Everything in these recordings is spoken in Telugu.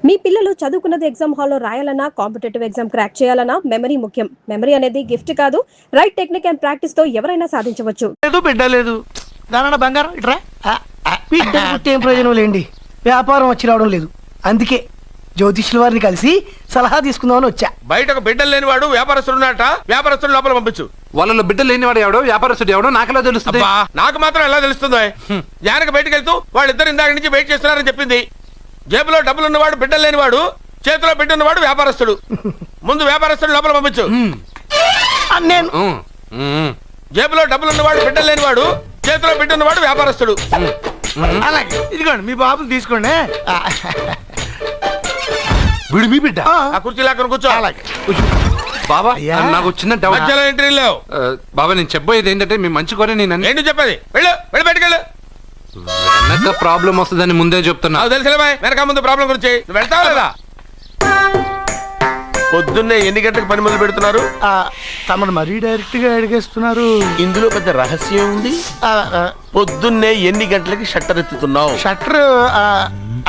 మీ పిల్లలు చదువుకున్నది ఎగ్జామ్ హాల్లో రాయాలన్నా కాంపిటేటివ్ ఎగ్జామ్ క్రాక్ చేయాలన్నా మెమరీ ముఖ్యం. మెమరీ అనేది గిఫ్ట్ కాదు, రైట్ టెక్నిక్ అండ్ ప్రాక్టీస్ తో ఎవరైనా సాధించవచ్చు. బిడ్డ లేదు దానన్న బంగారం ఇట్రా బిడ్డ ఏం ప్రయోజనం లేండి, వ్యాపారం వచ్చి రావడం లేదు. అందుకే జ్యోతిష్యుల వారిని కలిసి సలహా తీసుకుందామని వచ్చా. బయటకు బిడ్డలు లేనివాడు వ్యాపారస్తుడు ఉన్నట, వ్యాపారస్తుడు లోపల పంపించు. వాళ్ళలో బిడ్డలు లేనివాడు ఎవడో వ్యాపారస్తుడు ఎవడో నాకెలా తెలుస్తుంది? నాకు మాత్రం ఎలా తెలుస్తుందో? జానకి బయటకు వెళ్తూ వాళ్ళిద్దరు ఇందాక నుంచి వెయిట్ చేస్తున్నారని చెప్పింది. జేబులో డబ్బులు ఉన్నవాడు బిడ్డలు లేనివాడు, చేతిలో బిడ్డ ఉన్నవాడు వ్యాపారస్తుడు. ముందు వ్యాపారస్తుడు లోపల పంపించు. నేను జేబులో డబ్బులు ఉన్నవాడు బిడ్డలు లేనివాడు, చేతిలో బిడ్డ ఉన్నవాడు వ్యాపారస్తుడు. అలాగే ఇదిగోండి మీ బాబుని తీసుకోండి. వీడు మీ బిడ్డ? ఆ కుర్చీ లాక్కని కూర్చో. బాబా నాకు చిన్న డౌట్. మధ్యలో ఎంట్రీ లేవు. బాబా నేను చెప్పబోయేది ఏంటంటే మీ మంచి కోరే నేను ఏంటి చెప్పేది? వెళ్ళు వెళ్ళి బయటకెళ్ళు. వెనక ప్రాబ్లం వస్తుందని ముందే చెప్తున్నా. నాకు తెలుసులే బాయ్, వెనక ముందు ప్రాబ్లం గురించి. నువ్వు వెళ్తావా లేదా? పొద్దున్నే ఎన్ని గంటలకు పని మొదలు పెడుతున్నారు? తమను మరీ డైరెక్ట్ గా అడిగేస్తున్నారు. ఇందులో పెద్ద రహస్యం ఉంది. పొద్దున్నే ఎన్ని గంటలకి షట్టర్ ఎత్తుతున్నావు? షట్టర్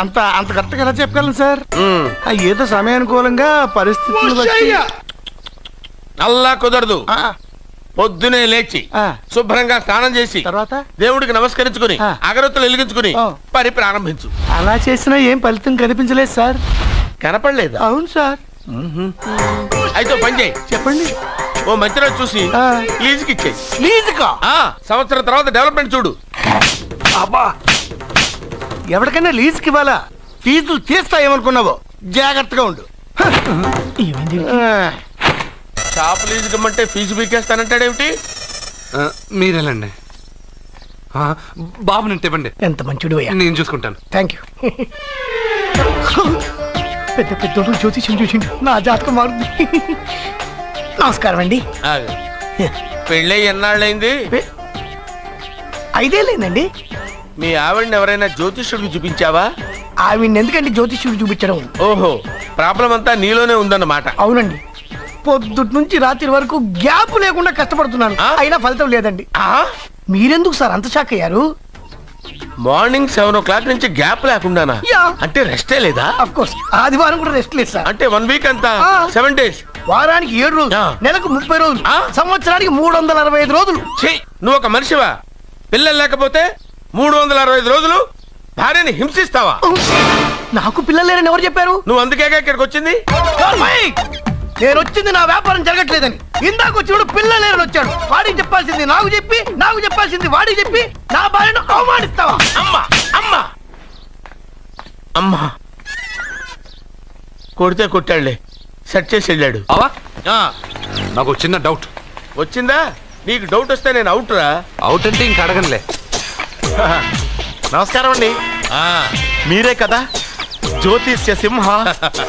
అంత అంత కరెక్ట్గా ఎలా చెప్పగలను సార్? ఏదో సమయానుకూలంగా పరిస్థితులు బట్టి. అల్లా కుదరదు. పొద్దునే లేచి శుభ్రంగా స్నానం చేసి తర్వాత దేవుడికి నమస్కరించుకుని అగరొత్తులు వెలిగించుకుని పని ప్రారంభించు. అలా చేసినా ఏం ఫలితం కనిపించలేదు సార్. కనపడలేదు? అవును సార్. అయితే పని చేయి. చెప్పండి. ఓ మంచి రోజు చూసి లీజుకి ఇచ్చేయి. లీజుకా? సంవత్సరం తర్వాత డెవలప్మెంట్ చూడు. అబ్బా, ఎవరికైనా లీజుకి ఇవ్వాలా? ఫీజులు తీస్తాయేమనుకున్నావో, జాగ్రత్తగా ఉండు. షాప్ లీజుకి ఇమ్మంటే ఫీజు పీకేస్తానంటాడేమిటి? మీరేలండి బాబు, నేను ఇవ్వండి. ఎంత మంచిడు అయ్యా. నేను చూసుకుంటాను. Thank you. పెద్ద పెద్దోడు జ్యోతిష్యం చూసిండు, నా జాతకం మారుంది. నమస్కారం అండి. పెళ్ళై ఎన్నాళ్ళైంది? 5 ఏళ్ళైందండి. మీ ఆవిడని ఎవరైనా జ్యోతిష్యుడికి చూపించావా? ఆవిడ ఎందుకండి జ్యోతిష్యుడు చూపించడం? ఓహో, ప్రాబ్లం అంతా నీలోనే ఉందన్నమాట. అవునండి, పొద్దుటి నుంచి రాత్రి వరకు గ్యాప్ లేకుండా కష్టపడుతున్నాను, అయినా ఫలితం లేదండి. మీరెందుకు సార్ అంత షాక్ అయ్యారు? మార్నింగ్ 7 o'clock నుంచి గ్యాప్ లేకుండానా? అంటే రెస్టే లేదా? ఆఫ్ కోర్స్, ఆదివారం కూడా రెస్ట్ లేదు సార్. అంటే 1 వీక్ అంతా 7 days. వారానికి 7 రోజులు, నెలకు 30 రోజులు, సంవత్సరానికి 365 రోజులు. నువ్వు ఒక మనిషివా? పిల్లలు లేకపోతే 365 రోజులు భార్యని హింసిస్తావా? నాకు పిల్లలు లేరని ఎవరు చెప్పారు? నువ్వు అందుకేగా ఇక్కడికి వచ్చింది. నేను వచ్చింది నా వ్యాపారం జరగట్లేదని. ఇందాక వచ్చినప్పుడు పిల్లలు లేరని వచ్చాడు. వాడికి చెప్పాల్సింది నాకు చెప్పి, నాకు చెప్పాల్సింది వాడికి చెప్పి నా భార్యను అవమానిస్తావా? అమ్మా అమ్మా అమ్మా, కొడితే కొట్టాడులే, సెట్ చేసి వెళ్ళాడు. నాకు చిన్న డౌట్ వచ్చిందా? నీకు డౌట్ వస్తే నేను అవుట్ రా. అవుట్ అంటే ఇంక అడగనులే. నమస్కారం అండి. మీరే కదా జ్యోతిష్య సింహ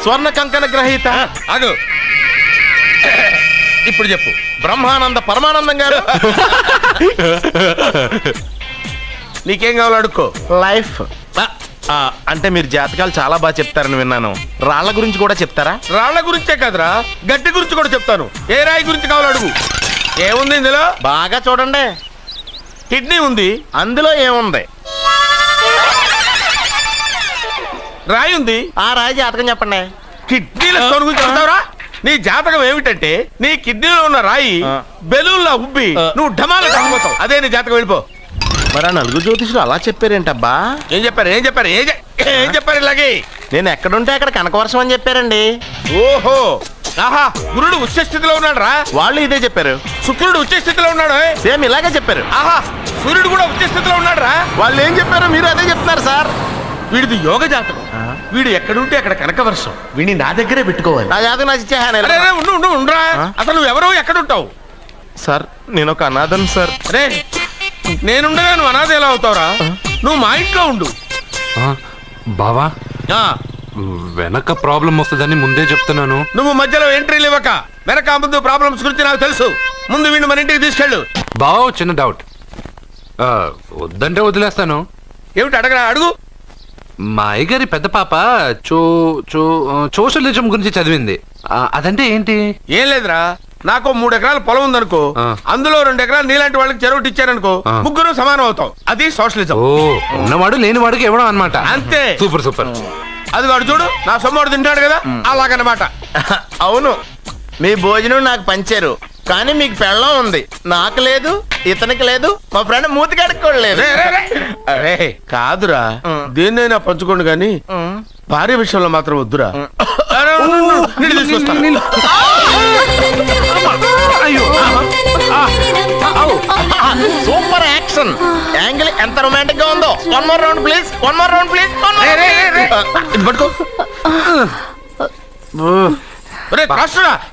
స్వర్ణ కంకణ గ్రహీత? అగు, ఇప్పుడు చెప్పు. బ్రహ్మానంద పరమానందం గారు నీకేం కావాలో అడుక్కో. లైఫ్ అంటే మీరు జాతకాలు చాలా బాగా చెప్తారని విన్నాను. రాళ్ల గురించి కూడా చెప్తారా? రాళ్ల గురించే కదరా, గట్టి గురించి కూడా చెప్తాను. ఏ రాయి గురించి కావాలో అడుగు. ఏముంది ఇందులో? బాగా చూడండి. కిడ్నీ ఉంది. అందులో ఏముంది? రాయి ఉంది. ఆ రాయి జాతకం చెప్పండి. కిడ్నీల స్టోన్ గురించి చెప్తావురా? నీ జాతకం ఏమిటంటే నీ కిడ్నీలో ఉన్న రాయి బెలూన్లా ఉబ్బి నువ్వు ఢమాల చచ్చిపోతావు. అదే నీ జాతకం. వెళ్ళిపో. మరి ఆ 4 జ్యోతిషులు అలా చెప్పారేంటబ్బా? ఏం చెప్పారు? ఏం చెప్పారు? ఏం చెప్పారు? ఇలాగే నేను ఎక్కడుంటే అక్కడ కనకవర్షం అని చెప్పారండి. ఓహో, ఆహా, గురుడు ఉచ్చ స్థితిలో ఉన్నాడు రా. వాళ్ళు ఇదే చెప్పారు. శుక్రుడు ఉచ్చ స్థితిలో ఉన్నాడు. సేమ్ ఇలాగే చెప్పారు. ఆహా, సూర్యుడు కూడా ఉచ్చ స్థితిలో ఉన్నాడు రా. వాళ్ళు ఏం చెప్పారో మీరు అదే చెప్తున్నారు సార్. వీడిది యోగ జాతకం. వీడు ఎక్కడుంటే అక్కడ కనకవర్షం. వీడిని నా దగ్గరే పెట్టుకోవాలి. నా జాతకం నాకు ఇచ్చేహాను. ఉండరా, అసలు నువ్వెవరో ఎక్కడుంటావు? సార్ నేను ఒక అనాథను సార్. రే, నేనుండగా నువ్వు అనాథ ఎలా అవుతావురా? నువ్వు మా ఇంట్లో ఉండు. బావా, వెనక ప్రాబ్లం వస్తుందని ముందే చెప్తున్నాను. నువ్వు మధ్యలో ఎంట్రీలు ఇవ్వక. వెనక ముందు ప్రాబ్లమ్స్ గురించి నాకు తెలుసు. ముందు వీడిని మన ఇంటికి తీసుకెళ్ళు. బావా, చిన్న డౌట్. వద్దంటే వదిలేస్తాను. ఏమిటి అడగరా? అడుగు. మా అయ్యగారి పెద్ద పాప సోషలిజం గురించి చదివింది. అదంటే ఏంటి? ఏం లేదురా, నాకు 3 ఎకరాల పొలం ఉందనుకో, అందులో 2 ఎకరాలు నీలాంటి వాళ్ళకి చెరువు ఇచ్చారనుకో, ముగ్గురు సమానం అవుతాం. అది సోషలిజం. ఉన్నవాడు లేనివాడికి ఇవ్వడం అన్నమాట. అంతే. Super super. అది వాడు చూడు నా సొమ్మడు తింటాడు కదా అలాగనమాట. అవును, మీ భోజనం నాకు పంచారు, కానీ మీకు పెళ్ళం ఉంది, నాకు లేదు, ఇతనికి లేదు, మా ఫ్రెండ్ మూతి కడుక్కోలేదు. అరే కాదురా, దేన్నైనా పంచుకోండి కానీ భార్య విషయంలో మాత్రం వద్దురా. నీళ్ళు తీసుకొస్తాను. సూపర్ యాక్షన్ యాంగిల్ ఎంత రొమాంటిక్ గా ఉందో. One more round please, one more round please. ఇది పట్టుకో.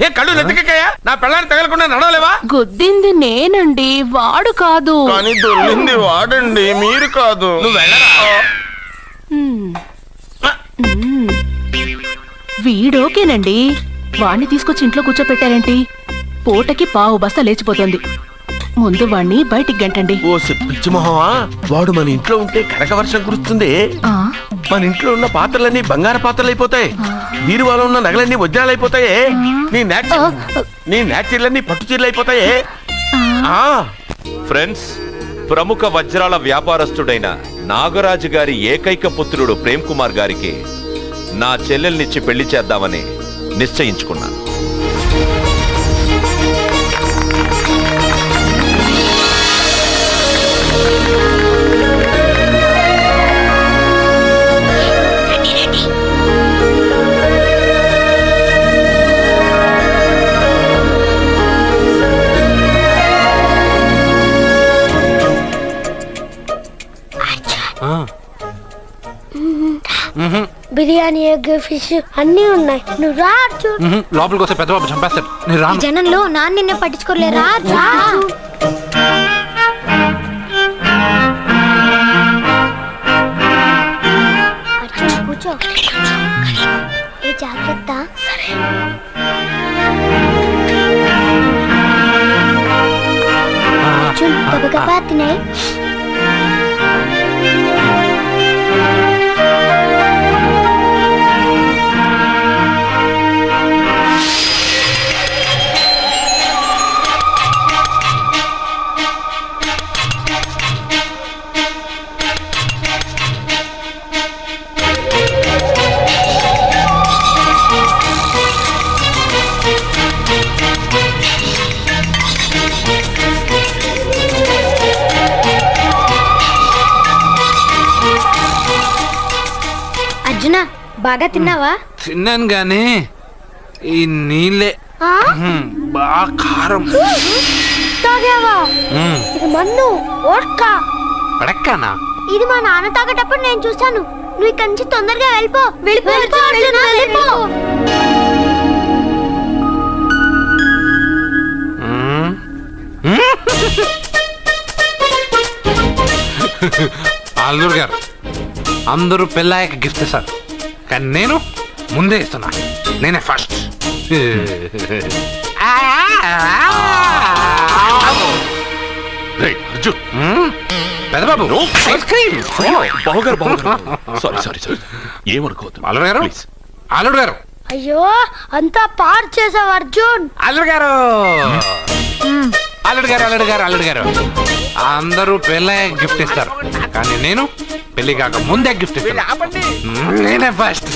ఏ కళ్ళు నెత్తికెక్కాయా? నా పెళ్ళాన్ని తగలకుండా నడవలేవా? గుద్దింది నేనండి, వాడు కాదు. కానీ దొల్లింది వాడండి, మీరు కాదు. నువ్వు వెళ్ళరా? వీడోకేనండి, వాణ్ణి తీసుకొచ్చి ఇంట్లో కూర్చోపెట్టారేంటి? పూటకి పావు బస్తా లేచిపోతుంది. ముందు వాణ్ణి బయటికి గంటండి. ఓ పిచ్చి మొహమా, వాడు మన ఇంట్లో ఉంటే కనక వర్షం కురుస్తుంది. ఆ, మన ఇంట్లో ఉన్న పాత్రలన్నీ బంగారు పాత్రలు అయిపోతాయి, బీరువాలో ఉన్న నగలన్నీ వజ్రాలు అయిపోతాయి, నీ నాచీర్లన్నీ పట్టు చీరలు అయిపోతాయి. ఫ్రెండ్స్, ప్రముఖ వజ్రాల వ్యాపారస్తుడైన నాగరాజు గారి ఏకైక పుత్రుడు ప్రేమ్ కుమార్ గారికి నా చెల్లెల్నిచ్చి పెళ్లి చేద్దామని నిశ్చయించుకున్నాను. బిర్యానీ, ఎగ్, ఫిష్ అన్నీ ఉన్నాయి. నువ్వు రా అర్జున్. లోపలికి వస్తే పెద్ద బాబు చంపేస్తాడు. నేను ఈ రాను. జనంలో నాన్న నిన్నే పట్టించుకోలేరా? రా అర్జున్, కూర్చో. ఏ జాగ్రత్త. అర్జున్, గబగబా తినాయి. అర్జున, బాగా తిన్నావా? తిన్నాను గానీ ఈ నీళ్ళే బాగా కారం. తాగావా? ఇది మన్ను ఓడ్కా. పడక్కనా? ఇది మా నాన్న తాగేటప్పుడు నేను చూశాను. నువ్వు ఇక్కడి నుంచి తొందరగా వెళ్ళిపో. వెళ్ళిపో అర్జున, వెళ్ళిపో. అల్లుడు గారు, అందరూ పెళ్ళాయక గిఫ్ట్ ఇస్తారు, కానీ నేను ముందే ఇస్తున్నా. నేనే ఫస్ట్. పెద్దబాబు, ఐస్ క్రీమ్. ఏమనుకోవద్దు. అల్లుడు గారు, అల్లుడు గారు, అయ్యో, అంతా పాడు చేసావు అర్జున్. అల్లుడు గారు, అల్లుడు గారు, అల్లుడు గారు, అల్లుడు గారు, అందరూ పెళ్ళాయక గిఫ్ట్ ఇస్తారు, కానీ నేను పెళ్లి కాక ముందే గిఫ్ట్ ఇస్తాను. నేనే ఫస్ట్.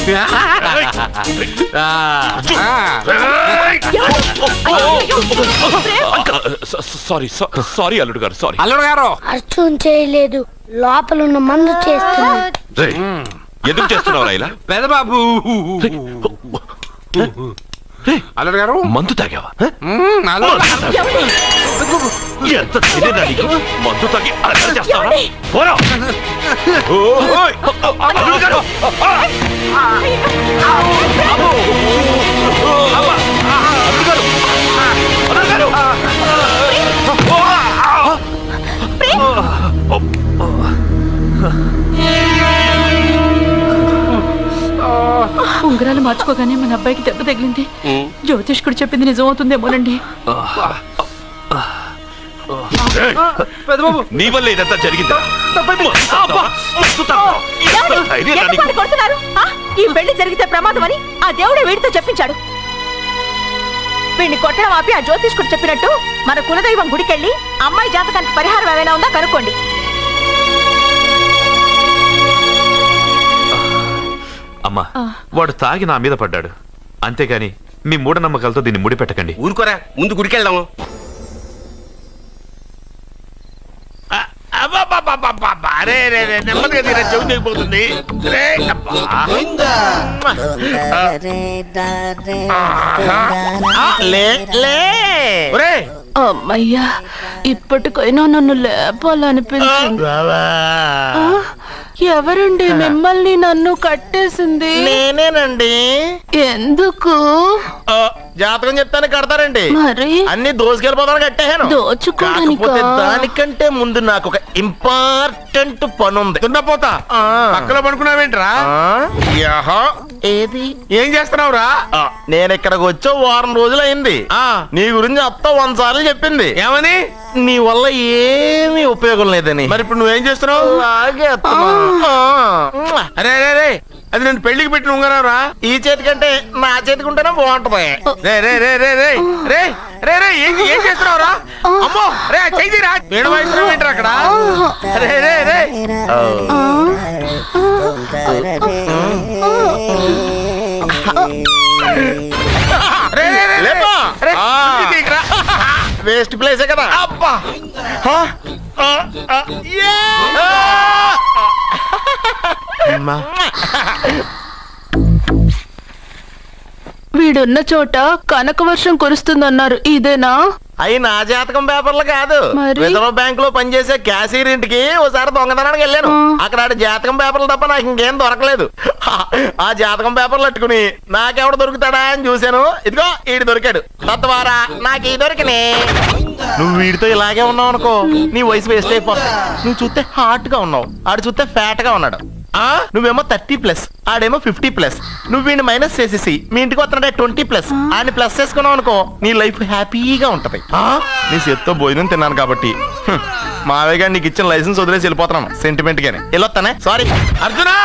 సారీ అల్లుడు గారు, సారీ. అల్లుడు గారు, అర్జున్ చేయలేదు, లోపల ఉన్న మందు చేస్తున్నాడు. ఎందుకు చేస్తున్నావు ఇలా? పెద్దబాబు, అల్లుడు గారు, మందు తాగావా? అల్లుడు ఎంత తెలియదా నీకు? మందు తాగి అలసట చేస్తావా? పోరా! ఓయ్! అల్లుడు గారు! అల్లుడు గారు! ఉంగరాలు మార్చుకోగానే మన అబ్బాయికి దెబ్బ తగిలింది. జ్యోతిష్కుడు చెప్పింది నిజమవుతుందేమోనండి. పెద్దబాబు, నీ వల్ల ఇదంతా జరిగిందా? ఈ పెళ్లి జరిగితే ప్రమాదం అని ఆ దేవుడే వీడితో చెప్పించాడు. వీడిని కొట్టడం ఆపి ఆ జ్యోతిష్కుడు చెప్పినట్టు మన కులదైవం గుడికెళ్ళి అమ్మాయి జాతకానికి పరిహారం ఏమైనా ఉందా కనుక్కోండి. అమ్మా వాడు తాగి నా మీద పడ్డాడు, అంతేగాని మీ మూఢనమ్మకాలతో దీన్ని ముడిపెట్టకండి. ఊరుకోరా, ముందు గుడికెళ్దాము. అరే రే రే, నెమ్మదిగా తీరా, చెవి తెగిపోతుంది. రే, అబ్బా. ఒరేయ్, అమ్మయ్యా, ఇప్పటికైనా నన్ను లేపాలనిపించింది. ఆ, ఎవరండి మిమ్మల్ని నన్ను కట్టేసింది? నేనేనండి. ఎందుకు? జాతకం చెప్తాను కడతారండి. మరి అన్ని దోసుకెళ్ళిపోతాను కట్టేహాను. దోచుకోడానికా? కాకపోతే దానికంటే ముందు నాకు ఒక ఇంపార్టెంట్ పని ఉంది. దున్నపోతా పక్కలో పడుకున్నావేంట్రా? ఏది? ఏం చేస్తున్నావురా? నేను ఇక్కడికి వచ్చే వారం రోజులు అయింది. నీ గురించి అత్త 100 సార్లు చెప్పింది. ఏమని? నీ వల్ల ఏమీ ఉపయోగం లేదని. మరి ఇప్పుడు నువ్వేం చేస్తున్నావు? అలాగే అత్త. అరే రే రే, అది నేను పెళ్లికి పెట్టిన ఉంగరారా. ఈ చేతి కంటే నా చేతికి ఉంటేనే బాగుంటది. రే రే రే రే రే రే రే రే, ఏం చేస్తున్నావురా? అమ్మో, రే చెయ్యిరా. వేణు వయసు ఏంట్రా అక్కడ? రే రే రే రే రే రే లేపా. రే, తీయకురా. వేస్ట్ ప్లేసే కదా. అబ్బా, వీడున్న చోట కనక వర్షం కురుస్తుందన్నారు, ఇదేనా? అయి నా జాతకం పేపర్లు కాదు. మరి? రిజర్వ్ బ్యాంక్ లో పనిచేసే క్యాషియర్ ఇంటికి ఓసారి దొంగతనానికి వెళ్ళాను. అక్కడ ఆడి జాతకం పేపర్లు తప్ప నాకు ఇంకేం దొరకలేదు. ఆ జాతకం పేపర్లు పట్టుకుని నాకెవడు దొరుకుతాడా అని చూశాను. ఇదిగో ఈడు దొరికాడు. తద్వారా నాకు ఈ దొరికినే. నువ్వు వీడితో ఇలాగే ఉన్నావు అనుకో, నీ వయసు వేస్ట్ అయిపోతుంది. నువ్వు చూస్తే హాట్ గా ఉన్నావు, ఆడు చూస్తే ఫ్యాట్ గా ఉన్నాడు. నువ్వేమో 30+, ఆడేమో 50+. నువ్వు వీడిని మైనస్ చేసేసి మీ ఇంటికి వస్తున్నాడే 20+, ఆడిని ప్లస్ చేసుకున్నావు అనుకో, నీ లైఫ్ హ్యాపీగా ఉంటది. నీ చేత్తో భోజనం తిన్నాను కాబట్టి మావయ్య గారు నీకు ఇచ్చిన లైసెన్స్ వదిలేసి వెళ్ళిపోతున్నాను సెంటిమెంట్ గానే. వెళ్ళొస్తానే. సారీ. అర్జునా,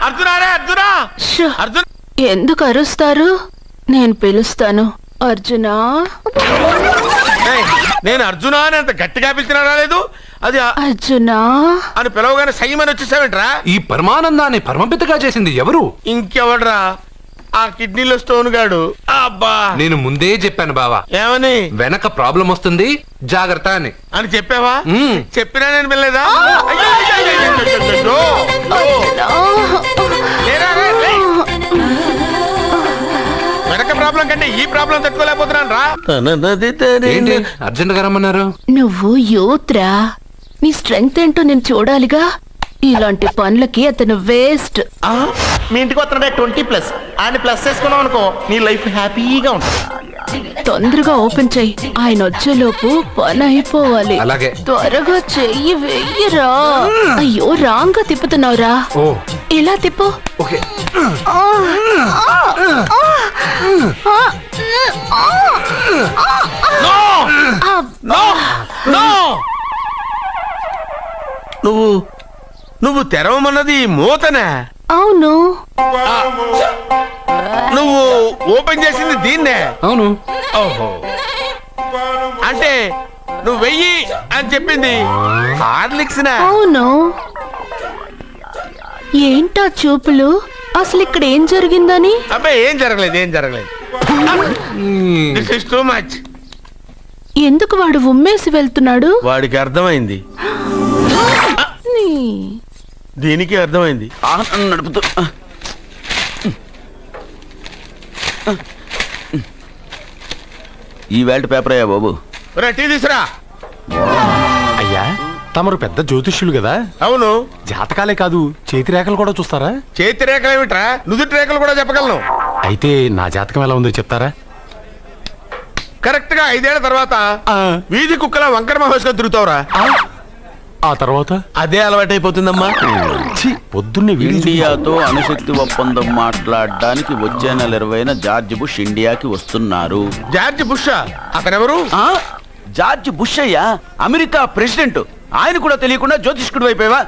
అర్జునా, రే అర్జునా, షో, అర్జున్. ఎందుకు అరుస్తారు? నేను పిలుస్తాను. అర్జునా. ఏయ్, నేను అర్జునా అని అంత గట్టిగా పిలిచినా రాలేదు. అది అర్జునా అని పిలవగానే సైమని వచ్చేసావేంట్రా? ఈ పరమానందాన్ని పరమపితగా చేసింది ఎవరు? ఇంకెవడ్రా? ఆ కిడ్నీలో స్టోన్ గాడు. అబ్బా, నేను ముందే చెప్పాను బావా, ఏమని? వెనక ప్రాబ్లం వస్తుంది, జాగ్రత్త అని. అని చెప్పావా? మ్మ్. చెప్పినా నేను వెళ్ళలేదా? అయ్యో, అయ్యో, అయ్యో, అయ్యో, అయ్యో, అయ్యో. లేరా, రే, లే. వెనక ప్రాబ్లం కంటే ఈ ప్రాబ్లం తట్టుకోలేకపోతున్నాను రా. ఏంటి అర్జెంట్ గా రమ్మన్నారు? నువ్వు యూత్రా, నీ స్ట్రెంగ్త్ ఏంటో నేను చూడాలిగా. ఇలాంటి పనులకి అతను వేస్ట్. మీ ఇంటికి వస్తున్నాడే 20+, ఆడిని ప్లస్ చేసుకున్నావు అనుకో, నీ లైఫ్ హ్యాపీగా ఉంటుంది. తొందరగా ఓపెన్ చెయ్యి, ఆయన వచ్చేలోపు పని అయిపోవాలి. అలాగే. త్వరగా చెయ్యి వెయ్యరా. అయ్యో, రాంగ్ గా తిప్పుతున్నావురా. ఓ, ఇలా తిప్పు. ఓకే. నువ్వు తెరవమన్నది మూతనే. అవును. నువ్వు ఓపెన్ చేసింది దీన్నే. అవును. ఓహో, అంటే నువ్వు వెయ్యి అని చెప్పింది హార్లిక్స్. అవును. ఏంటా చూపులు? అసలు ఇక్కడ ఏం జరిగిందని? అబ్బాయి, ఏం జరగలేదు, ఏం జరగలేదు. This is too much. ఎందుకు వాడు ఉమ్మేసి వెళ్తున్నాడు? వాడికి అర్థమైంది, దీనికి అర్థమైంది. నడుపుతూ ఈ వేల్ట్ పేపర్ అయ్యా బాబు. టీ తీసురా. అయ్యా, తమరు పెద్ద జ్యోతిష్యులు కదా. అవును. జాతకాలే కాదు, చేతి రేఖలు కూడా చూస్తారా? చేతి రేఖలు ఏమిట్రా, నుదుటి రేఖలు కూడా చెప్పగలను. అయితే నా జాతకం ఎలా ఉందో చెప్తారా? కరెక్ట్ గా 5 ఏళ్ల తర్వాత వీధి కుక్కల వంకర మహేష్ గా తిరుగుతావురా. ఆ తర్వాత అదే అలవాటైపోతుందమ్మా. పొద్దున్నే ఇండియాతో అణుశక్తి ఒప్పందం మాట్లాడడానికి వచ్చే నెల 20న జార్జ్ బుష్ ఇండియాకి వస్తున్నారు. జార్జ్ బుష్ అతనెవరు? జార్జ్ బుష్ అయ్యా, అమెరికా ప్రెసిడెంట్. ఆయన కూడా తెలియకుండా జ్యోతిష్కుడు అయిపోయావా?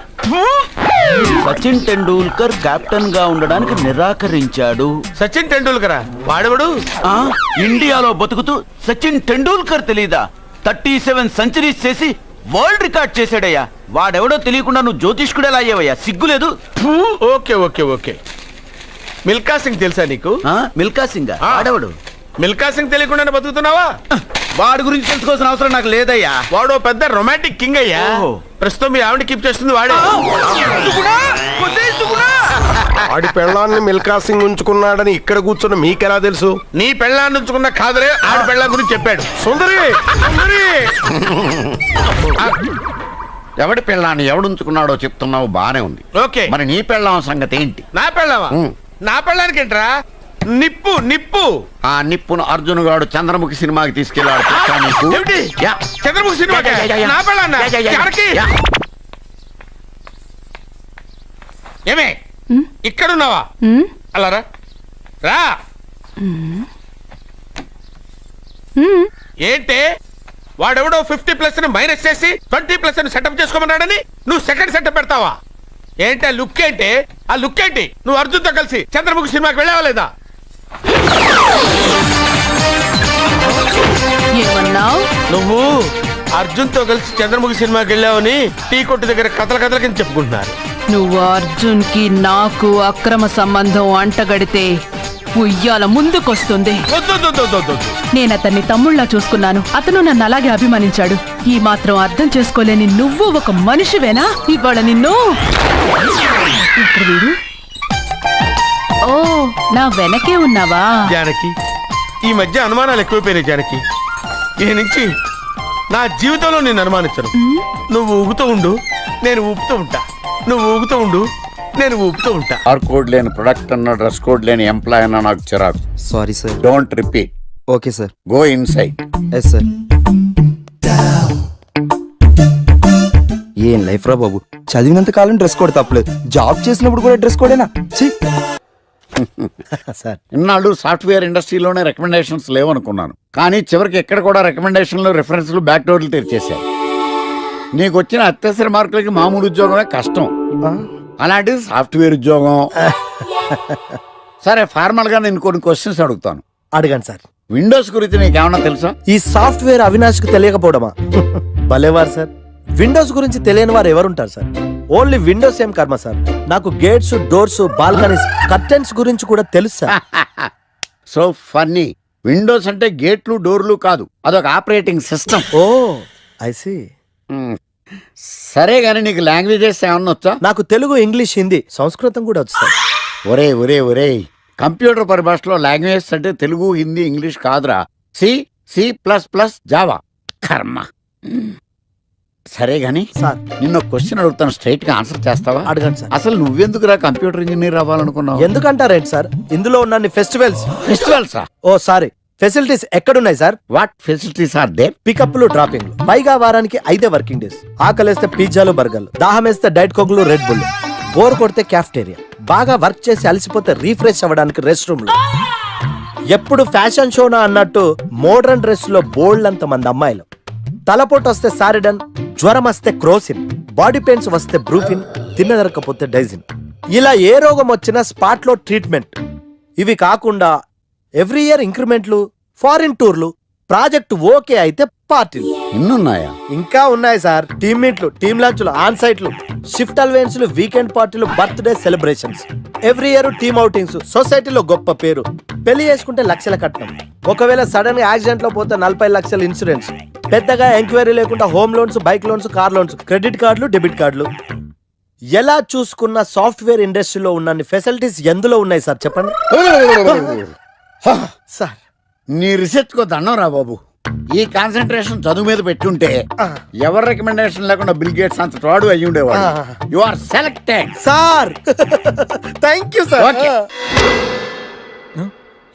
సచిన్ టెండూల్కర్ కెప్టెన్ గా ఉండడానికి నిరాకరించాడు. సచిన్ టెండూల్కర్ వాడెవడు? ఇండియాలో బతుకుతూ సచిన్ టెండూల్కర్ తెలీదా? 37 సెంచరీస్ చేసి వరల్డ్ రికార్డ్ చేశాడయ్యా. వాడెవడో తెలియకుండా నువ్వు జ్యోతిష్కుడు ఎలా అయ్యావయ్యా? సిగ్గులేదు. Okay okay okay, Milkha Singh తెలుసా నీకు? మిల్కా సింగ్ ఆ. ఆడవడు మిల్కా సింగ్ తెలియకుండానే బతుకుతున్నావా? వాడి గురించి తెలుసుకోవాల్సిన అవసరం నాకు లేదయ్యా. వాడు ఓ పెద్ద రొమాంటిక్ కింగ్ అయ్యా. ఓహో. ప్రస్తుతం మీ ఆవిడ కీప్ చేస్తుంది వాడే. ఆడి పెళ్ళాన్ని మిల్కా సింగ్ ఉంచుకున్నాడని ఇక్కడ కూర్చున్న మీకెలా తెలుసు? నీ పెళ్ళాన్ని ఉంచుకున్న కాదరే ఆడి పెళ్ళాం గురించి చెప్పాడు. సుందరి సుందరి ఎవడి పెళ్ళాన్ని ఎవడుంచుకున్నాడో చెప్తున్నావు బానే ఉంది. ఓకే, మరి నీ పెళ్ళాం సంగతి ఏంటి? నా పెళ్ళావా? నా పెళ్ళానికి ఏంట్రా? నిప్పు నిప్పు. ఆ నిప్పును అర్జున్ గాడు చంద్రముఖి సినిమాకి తీసుకెళ్ళాడు. తెలుసా నీకు? ఏమిటి? యా. చంద్రముఖి సినిమా నా పెళ్ళాన్నా? ఎవరికి? యా. ఏమే ఇక్కడున్నావా? అలా రా రా. ఏంటి వాడెవడో 50+ ని మైనస్ చేసి 20+ ని సెటప్ చేసుకోమన్నాడని నువ్వు సెకండ్ సెటప్ పెడతావా? ఏంటి ఆ లుక్ ఏంటి? ఆ లుక్ ఏంటి? నువ్వు అర్జున్తో కలిసి చంద్రముఖి సినిమాకి వెళ్ళావా లేదా? ఏమన్నావు? నువ్వు అర్జున్తో కలిసి చంద్రముఖి సినిమాకి వెళ్ళావని టీ కొట్టు దగ్గర కథల కింద చెప్పుకుంటున్నారు. నువ్వు అర్జున్ కి నాకు అక్రమ సంబంధం అంటగడితే ఉయ్యాల ముందుకొస్తుంది. వద్దు, వద్దు, వద్దు, వద్దు, వద్దు. నేను అతన్ని తమ్ముళ్లా చూసుకున్నాను. అతను నన్ను అలాగే అభిమానించాడు. ఈ మాత్రం అర్థం చేసుకోలేని నువ్వు ఒక మనిషివేనా? ఇవాళ నిన్ను ఇక్కడ వీడు. ఓ, నా వెనకే ఉన్నావా? జానకి, ఈ మధ్య అనుమానాలు ఎక్కువైపోయినాయి జానకి. ఈ నుంచి నా జీవితంలో నేను అనుమానించను. నువ్వు ఊగుతూ ఉండు, నేను ఊపుతూ ఉంటా. నువ్వు ఊగుతూ ఉండు, నేను ఊపుతూ ఉంటా. ఆర్ కోడ్ లేని ప్రొడక్ట్ అన్న, డ్రెస్ కోడ్ లేని ఎంప్లాయ్ అన్న నాకు చిరాకు. Sorry sir. Don't repeat. Okay sir. Go inside. Yes sir. ఏం లైఫ్ రా బాబు, చదివినంత కాలం డ్రెస్ కోడ్ తప్పలేదు, జాబ్ చేసినప్పుడు కూడా డ్రెస్ కోడేనా? సార్, ఇన్నాళ్ళు సాఫ్ట్వేర్ ఇండస్ట్రీలోనే రికమెండేషన్స్ లేవనుకున్నాను, కానీ చివరికి ఎక్కడ కూడా రికమెండేషన్లు, రిఫరెన్స్లు, బ్యాక్ డోర్లు తెరిచేశారు. నీకు వచ్చిన అత్యవసర మార్కులకి మామూలు ఉద్యోగమే కష్టం, అలాంటిది సాఫ్ట్వేర్ ఉద్యోగం. సరే, ఫార్మల్ గా నేను కొన్ని క్వశ్చన్స్ అడుగుతాను. అడగండి సార్. విండోస్ గురించి నీకేమన్నా తెలుసా? ఈ సాఫ్ట్వేర్ అవినాష్ కు తెలియకపోవడమా? భలేవారు సార్. విండోస్ గురించి తెలియని వారు ఎవరుంటారు సార్? ఓన్లీ విండోస్ ఏం కర్మ సార్, నాకు గేట్స్, డోర్స్, బాల్కనీస్, కర్టెన్స్ గురించి కూడా తెలుసు సార్. So funny. విండోస్ అంటే గేట్లు, డోర్లు కాదు, అదొక operating system. Oh I see. సరే గానీ నీకు లాంగ్వేజెస్ ఏమన్నా వచ్చా? నాకు తెలుగు, ఇంగ్లీష్, హిందీ, సంస్కృతం కూడా వచ్చు సార్. ఒరే ఒరే ఒరే, కంప్యూటర్ పరిభాషలో లాంగ్వేజెస్ అంటే తెలుగు, హిందీ, ఇంగ్లీష్ కాదురా. C++, Java. కర్మ. సరే గాని సార్, నిన్న క్వశ్చన్ అడుగుతాను, స్ట్రైట్ గా ఆన్సర్ చేస్తావా? అడగండి సార్. అసలు నువ్వెందుకురా కంప్యూటర్ ఇంజనీర్ అవ్వాలనుకున్నావు? ఎందుకంటారేంటి సార్, ఇందులో ఉన్న ఫెస్టివల్సా? ఓ సారీ, ఫెసిలిటీస్ ఎక్కడున్నాయి sir? What facilities are there? పికప్లు, డ్రాపింగ్లు, పైగా వారానికి 5 వర్కింగ్ డేస్. ఆకలేస్తే పిజ్జాలు, బర్గర్లు, దాహం వేస్తే డైట్ కోక్లు, రెడ్ బుల్, బోర్ కొడితే క్యాఫ్టేరియా, బాగా వర్క్ చేసి అలసిపోతే రీఫ్రెష్ అవ్వడానికి రెస్ట్ రూమ్లు. ఎప్పుడు ఫ్యాషన్ షోనా అన్నట్టు మోడర్న్ డ్రెస్ లో బోల్డ్ అంత మంది అమ్మాయిలు. తలపోటు వస్తే సారిడన్, జ్వరం వస్తే క్రోసిన్, బాడీ పెయిన్స్ వస్తే బ్రూఫిన్, తిన్నదరకపోతే డైజిన్. ఇలా ఏ రోగం వచ్చినా స్పాట్ లో ట్రీట్మెంట్. ఇవి కాకుండా ఎవ్రీ ఇయర్ ఇంక్రిమెంట్లు, ఫారిన్ టూర్లు, ప్రాజెక్ట్ ఓకే అయితే పార్టీలు. ఇన్నున్నాయా? ఇంకా ఉన్నాయి సార్. టీమ్ మీట్లు, టీమ్ లంచ్లు, ఆన్ సైట్లు, షిఫ్ట్ అలవెన్స్లు, వీకెండ్ పార్టీలు, birthday celebrations, every year team outings, సొసైటీలో గొప్ప పేరు. పెళ్లి చేసుకుంటే లక్షల కట్నం, ఒకవేళ సడన్ గా యాక్సిడెంట్ లో పోతే 40 లక్షల ఇన్సూరెన్స్, పెద్దగా ఎంక్వైరీ లేకుండా home loans, bike loans, car loans, credit కార్డులు, డెబిట్ కార్డులు. ఎలా చూసుకున్న సాఫ్ట్వేర్ ఇండస్ట్రీలో ఉన్న ఫెసిలిటీస్ ఎందులో ఉన్నాయి సార్ చెప్పండి సార్. నీ రీసెర్చ్ కో దండం రా బాబు. ఈ కాన్సన్ట్రేషన్ చదువు మీద పెట్టుంటే ఎవరి రికమెండేషన్ లేకుండా బిల్ గేట్స్ అంత ఫ్రాడ్ అయ్యి ఉండేవాడు. You are selected sir. Thank you sir.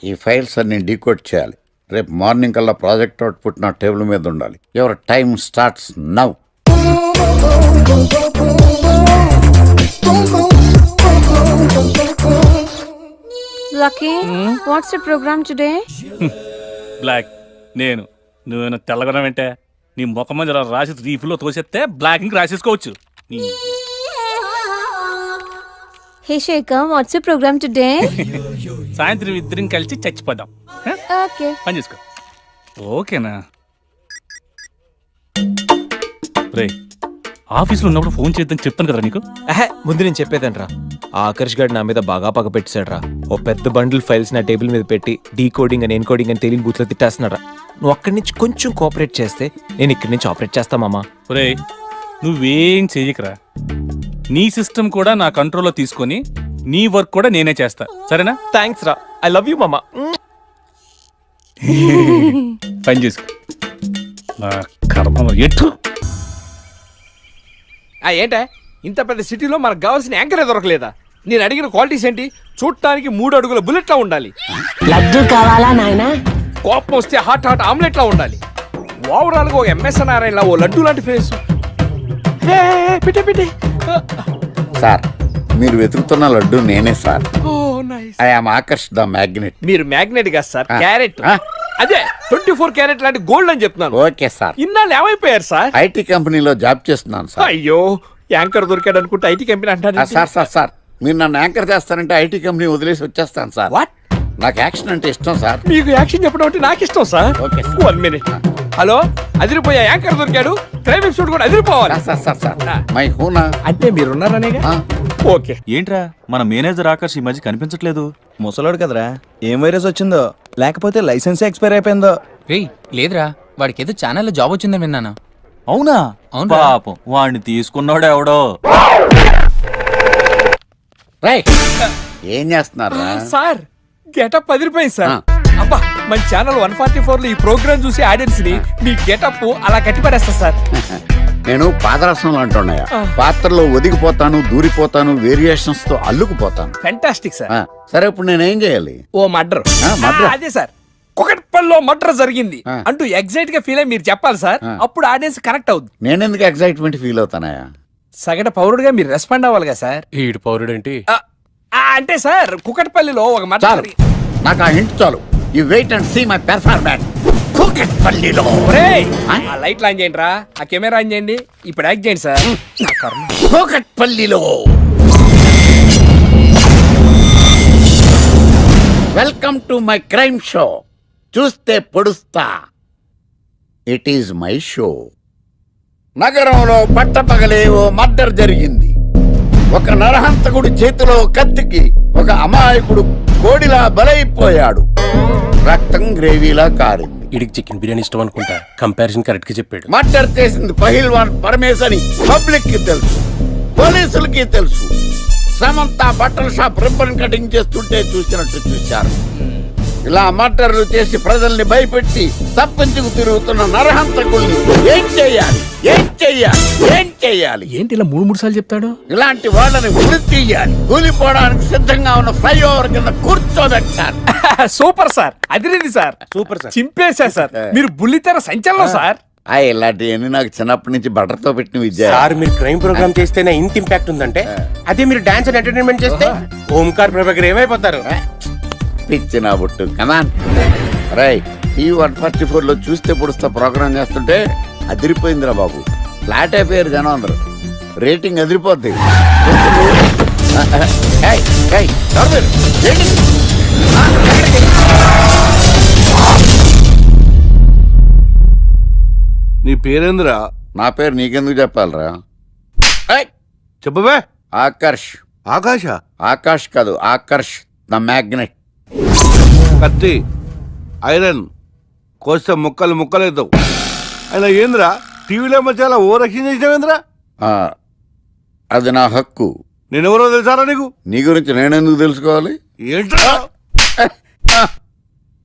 ఈ ఫైల్స్ అన్ని డీకోడ్ చేయాలి. రేపు మార్నింగ్ కల్లా ప్రాజెక్ట్ అవుట్పుట్ నా టేబుల్ మీద ఉండాలి. Your time starts now. Lucky, what's the program today? Block. నువ్వేనా తెల్లగొన వెంటే నీ ముఖం మీద ఇలా రాసి రీఫ్లో తోసేస్తే బ్లాక్ ఇంక రాసేసుకోవచ్చు. Hey Shekhar, what's the program today? సాయంత్రం ఇద్దరం కలిసి చచ్చిపోదాం. Okay. పని చేసుకో. ఓకేనా? రే, ఆఫీస్లో ఉన్నప్పుడు ఫోన్ చేద్దని చెప్తాను కదా నీకు. ముందు నేను చెప్పేదనరా, ఆ ఆకర్ష్ గారు నా మీద బాగా పగ పెట్టాడురా. ఓ పెద్ద బండిల్ ఫైల్స్ నా టేబుల్ మీద పెట్టి డీకోడింగ్ అని ఎన్కోడింగ్ అని తెలియని బూత్లో తిట్టేస్తున్నారా. నువ్వు అక్కడి నుంచి కొంచెం కోఆపరేట్ చేస్తే నేను ఇక్కడి నుంచి ఆపరేట్ చేస్తా మామా. ఒరేయ్ నువ్వేం చెయ్యకరా, నీ సిస్టమ్ కూడా నా కంట్రోల్లో తీసుకొని నీ వర్క్ కూడా నేనే చేస్తా, సరేనా? థ్యాంక్స్ రా, ఐ లవ్ యూ మామా. పని చేసుకో. నా కర్మ ఎట్టు. ఏంటే ఇంత పెద్ద సిటీలో మనకు కావాల్సిన యాంకరే దొరకలేదా? నేను అడిగిన క్వాలిటీస్ ఏంటి? చూడటానికి 3 అడుగుల బుల్లెట్లా ఉండాలి, లడ్డు కావాలా నాయనా? కోపం వస్తే హాట్ హాట్ ఆమ్లెట్లా ఉండాలి, ఓవరాల్ గా ఒక ఎంఎస్ నారాయణలా ఓ లడ్డు లాంటి ఫేస్. పెట్టే సార్ మీరు వెతుకుతున్న లడ్డు నేనే sir. I am Akarsh the magnet. మీరు మ్యాగ్నెట్ కాదు సార్, క్యారెట్. అదే 24 క్యారెట్ లాంటి గోల్డ్ అని చెప్తున్నాను. Okay sir. ఇన్నాళ్ళు ఏమైపోయారు సార్? ఐటీ కంపెనీలో జాబ్ చేస్తున్నాను సార్. అయ్యో యాంకర్ దొరికాడు అనుకుంటే ఐటీ కంపెనీ అంటారు. సార్ మీరు నన్ను యాంకర్ చేస్తారంటే ఐటీ కంపెనీ వదిలేసి వచ్చేస్తాను సార్. వాట్? నాకు యాక్షన్ అంటే ఇష్టం సార్. మీకు యాక్షన్ చెప్పడం అంటే నాకు ఇష్టం సార్. Okay 1 minute. హలో, అదిరిపోయా యాంకర్ దొరికాడు, క్రైమ్ ఎపిసోడ్ కూడా అదిరిపోవాలి. మై హూనా అంటే మీరున్నారనేగా. ఓకే. ఏంట్రా మన మేనేజర్ ఆకర్ష్ ఈ మధ్య కనిపించట్లేదు? ముసలాడు కదరా, ఏం వైరస్ వచ్చిందో లేకపోతే లైసెన్స్ ఎక్స్పైర్ అయిపోయిందో. లేదురా, వాడికి ఏదో ఛానల్లో జాబ్ వచ్చిందని విన్నాను. అవునా? పాపం వాడిని తీసుకున్నాడు ఎవడో. ఏం చేస్తున్నారా సార్? గెటప్ అదిరిపోయింది సార్. అబ్బా, మన ఛానల్ 144 లో ఈ ప్రోగ్రామ్ చూసి ఆడియన్స్ ని మీ గెటప్ అలా కట్టిపడేస్తా సార్. నేను పాదరసం అంటున్నాయా, పాత్రలో ఒదిగిపోతాను, దూరిపోతాను, వేరియేషన్స్ తో అల్లుకుపోతాను. Fantastic sir. సరే ఇప్పుడు నేనేం చేయాలి? ఓ మర్డర్. అదే సార్, కుకట్పల్లిలో మర్డర్ జరిగింది అంటూ ఎగ్జైట్ గా ఫీల్ అయ్యి మీరు చెప్పాలి సార్. అప్పుడు ఆడియన్స్ కనెక్ట్ అవుద్ది. నేనెందుకు ఎగ్జైట్మెంట్ ఫీల్ అవుతానయా? సగట పౌరుడుగా మీరు రెస్పాండ్ అవ్వాలి కదా సార్. ఈడు పౌరుడు ఏంటి అంటే సార్, కుకట్పల్లిలో ఒక మర్డర్. నాకు ఆ హింట్ చాలు. You wait and see my performance. కుకట్పల్లిలో ఆ లైట్ ఆన్ చేయండి రా, ఆ కెమెరా ఆన్ చేయండి, ఇప్పుడు యాక్ట్ చేయండి సార్. కుకట్పల్లిలో welcome to my crime show. చూస్తే పొడుస్తా, ఇట్ ఈజ్ మై షో. నగరంలో పట్టపగలే ఓ మర్డర్ జరిగింది. ఒక నరహంతకుడి చేతిలో కత్తికి ఒక అమాయకుడు కోడిలా బలైపోయాడు. రక్తం గ్రేవీలా కారింది. ఇడికి చికెన్ బిర్యానీ ఇష్టం అనుకుంటా, కంపారిజన్ కరెక్ట్ గా చెప్పాడు. మర్డర్ చేసింది పహిల్వాన్ పరమేశ్ అని పబ్లిక్ కి తెలుసు, పోలీసులకి తెలుసు. సమంత బట్టల షాప్ రిబ్బన్ కటింగ్ చేస్తుంటే చూసినట్టు చూశారు. ఇలా మర్డర్లు చేసి ప్రజల్ని భయపెట్టి తప్పించుకు తిరుగుతున్న నరహంతకుల్ని ఏం చెయ్యాలి, ఏం చెయ్యాలి, ఏం చెయ్యాలి? ఏంటి ఇలా 3 సార్లు చెప్తాడు? ఇలాంటి వాళ్ళని ఉరి తీయాలి. కూలిపోవడానికి సిద్ధంగా ఉన్న ఫ్లైఓవర్ కింద కూర్చోబెట్టాలి. సూపర్ సార్, అదిరింది సార్. సూపర్ సార్, చింపేశా సార్. మీరు బుల్లితెర సంచలనం సార్. ఇలాంటివన్నీ నాకు చిన్నప్పటి నుంచి బట్టర్తో పెట్టిన విద్య సార్. మీరు క్రైమ్ ప్రోగ్రామ్ చేస్తేనే ఇంత ఇంపాక్ట్ ఉందంటే, అదే మీరు డాన్స్ అండ్ ఎంటర్టైన్మెంట్ చేస్తే ఓంకార్ ప్రభాకర్ ఏమైపోతారు? పిచ్చి నా బుట్టు కమాన్. రై ఈ 144 లో చూస్తే పొడుస్తా ప్రోగ్రామ్ చేస్తుంటే అదిరిపోయిందిరా బాబు. ఫ్లాట్ అయిపోయారు జనం అందరూ. రేటింగ్ అదిరిపోద్ది. నీ పేరేంద్రా? నా పేరు నీకెందుకు చెప్పాలరా? చెప్పవే. ఆకర్ష్. ఆకాశ? ఆకాష్ కాదు, ఆకర్ష్ ద మ్యాగ్నెట్. కత్తి, ఐరన్ కోస్తే ముక్కలు ముక్కలేద్దావు. అయినా ఏంద్రా టీవీలో మధ్య ఓ రక్షణ చేసినావేంద్రా? అది నా హక్కు. నేనెవరో తెలుసారా నీకు? నీ గురించి నేనెందుకు తెలుసుకోవాలి? ఏంట్రా?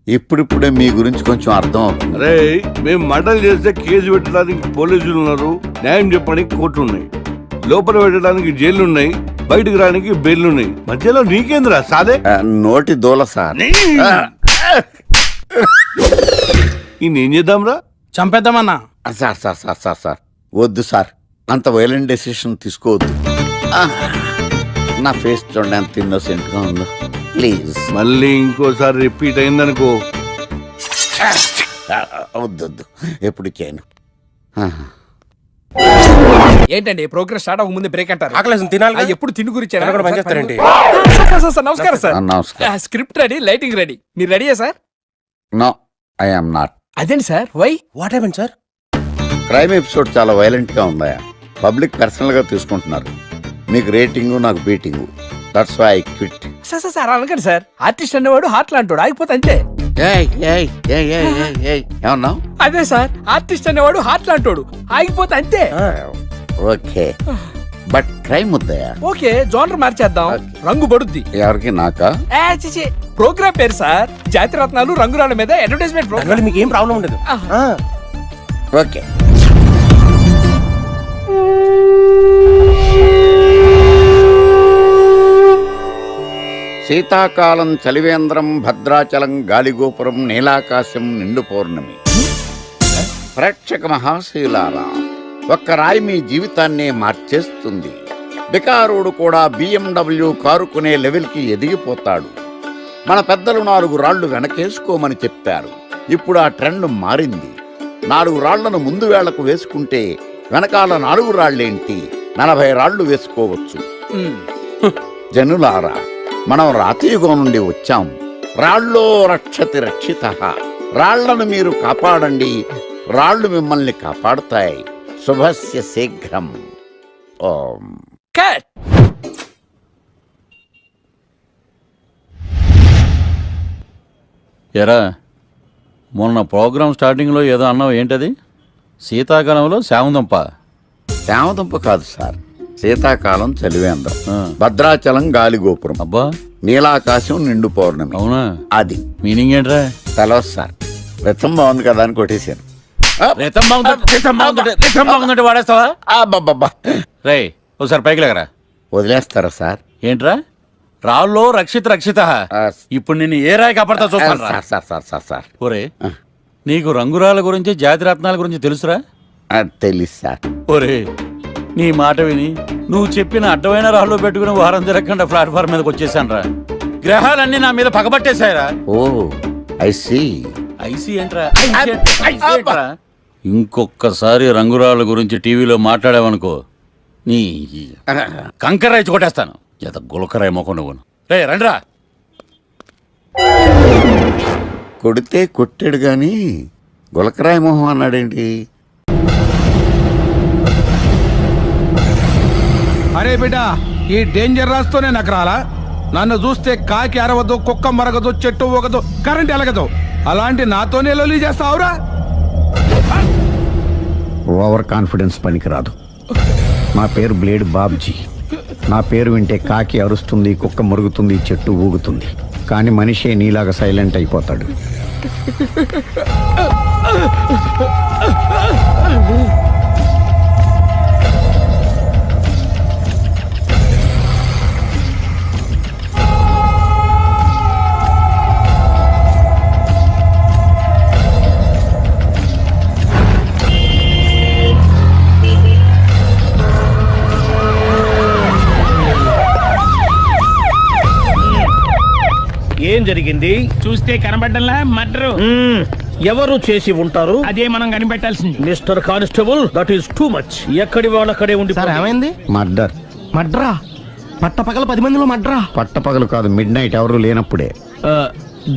ఇప్పుడిప్పుడే మీ గురించి కొంచెం అర్థం అవుతుంది. అరే మేము మర్డర్ చేస్తే కేసు పెట్టడానికి పోలీసులు ఉన్నారు, న్యాయం చెప్పడానికి కోర్టు ఉన్నాయి, లోపల పెట్టడానికి జైలు ఉన్నాయి, బయటకు రానికి బెయిల్ ఉన్నాయి. మధ్యలో నీకేంద్రా సాదే? నోటి దూల సార్. ఏం చేద్దాంరా? చంపేద్దామన్నా. Sir sir sir sir sir వద్దు సార్, అంత వైలెంట్ డెసిషన్ తీసుకోవద్దు. నా ఫేస్ చూడండి ఎంత ఇన్నోసెంట్ గా ఉందో. ప్లీజ్ మళ్ళీ ఇంకోసారి రిపీట్ అయిందనుకో. వద్దొద్దు, ఎప్పుడు చేయను. ఏంటండి ప్రోగ్రెస్ స్టార్ట్ అవ్వక ముందు బ్రేక్ అంటారు? ఆకలేసం తినాలి. ఎప్పుడు తిని గురించి నమస్కారం. స్క్రిప్ట్ రెడీ, లైటింగ్ రెడీ, మీరు రెడీయా sir? No, I am not. అదేంటి sir? Why? What happened sir? Crime episode చాలా వైలెంట్ గా ఉందా? పబ్లిక్ పర్సనల్ గా తీసుకుంటున్నారు. మీకు రేటింగ్, నాకు beating. That's why I quit. Sir అనకండి సార్. ఆర్టిస్ట్ అనేవాడు హార్ట్ లాంటాడు, ఆగిపోతే అంతే. ఏమన్నా? అదే సార్, ఆర్టిస్ట్ అనేవాడు హార్ట్ లాంటాడు, ఆగిపోతే అంతే. ఓకే, బట్ క్రైమ్ వద్దయా? ఓకే, జోనర్ మార్చేద్దాం, రంగు పడుద్ది. ఎవరికి? నాకా? ప్రోగ్రామ్ పేరు సార్ జాతి రత్నాలు రంగురాళ్ళ మీద అడ్వర్టైజ్మెంట్ ప్రోగ్రామ్. మీకు ఏం ప్రాబ్లం ఉండదు. ఓకే. శీతాకాలం చలివేంద్రం, భద్రాచలం గాలిగోపురం, నీలాకాశం, నిండు పౌర్ణమి. ప్రేక్షక మహాశీలారా, ఒక్క రాయి మీ జీవితాన్నే మార్చేస్తుంది. బికారుడు కూడా BMW కారు కొనే లెవెల్కి ఎదిగిపోతాడు. మన పెద్దలు 4 రాళ్లు వెనకేసుకోమని చెప్పారు. ఇప్పుడు ఆ ట్రెండ్ మారింది. 4 రాళ్లను ముందు వేళ్లకు వేసుకుంటే వెనకాల 4 రాళ్లేంటి 40 రాళ్లు వేసుకోవచ్చు. జనులారా, మనం రాతియుగం నుండి వచ్చాం. రాళ్ళో రక్షతి రక్షిత. రాళ్లను మీరు కాపాడండి, రాళ్లు మిమ్మల్ని కాపాడుతాయి. శుభస్య శీఘ్రం. ఓం. ఎరా, మొన్న ప్రోగ్రామ్ స్టార్టింగ్లో ఏదో అన్నావు, ఏంటది? శీతాకాలంలో శామదుంప. శామదుంప కాదు సార్, శీతాకాలం చలివేంద్రం, భద్రాచలం గాలిగోపురం, అబ్బా, నీలాకాశం, నిండు పౌర్ణమి. అవునా? అది మీనింగ్ ఏంట్రా? తెలవదు సార్. రతం బాగుంది కదా అని కొట్టేశాను. వాడేస్తావా? అబ్బబ్బబ్బా. రే, ఒకసారి పైకి లేకరా. వదిలేస్తారా సార్? ఏంట్రా? రాళ్ళో రక్షిత. ఇప్పుడు నిన్ను ఏ రాయి కాపాడతా చూస్తాను. సార్ ఒరే, నీకు రంగురాల గురించి, జాతి రత్నాల గురించి తెలుసురా? తెలుసు సార్. ఒరే, నీ మాట విని నువ్వు చెప్పిన అడ్డమైన రాళ్ళు పెట్టుకుని వారం తిరగకుండా ప్లాట్ఫామ్ మీదకి వచ్చేసాను రా. గ్రహాలన్నీ నా మీద పగబట్టేశాయరా. ఓ, ఐ సీ. ఐసీ ఏంట్రా? ఇంకొక్కసారి రంగురాళ్ళ గురించి టీవీలో మాట్లాడావనుకో, నీ కంకర్రాయి కొట్టేస్తాను. ఎంత గులకరాయి మొక్క నువ్వు. రే రండిరా. కొడితే కొట్టాడు గాని గులకరాయి మొహం అన్నాడేంటి? అరే బిడ్డ, ఈ డేంజర్ రాస్తూనే నాకు రాలా? నన్ను చూస్తే కాకి అరవదు, కుక్క మరగదు, చెట్టు ఊగదు, కరెంట్ ఎలగదు. అలాంటి నాతోనే లొల్లి చేస్తావురా? ఓవర్ కాన్ఫిడెన్స్ పనికిరాదు. నా పేరు బ్లేడ్ బాబ్జీ. నా పేరు వింటే కాకి అరుస్తుంది, కుక్క మురుగుతుంది, చెట్టు ఊగుతుంది. కానీ మనిషే నీలాగా సైలెంట్ అయిపోతాడు. ఏం జరిగింది? చూస్తే కనబడ్డంలా మర్డరు. ఎవరు చేసి ఉంటారు? అదే మనం కనిపెట్టాల్సింది. Mister constable, that is too much. ఎక్కడి వాళ్ళక్కడే ఉండి. ఏమైంది? మర్డర్. మడ్రా? పట్టపగల 10 మందిలో మడ్రా? పట్టపగలు కాదు, మిడ్ నైట్ ఎవరు లేనప్పుడే.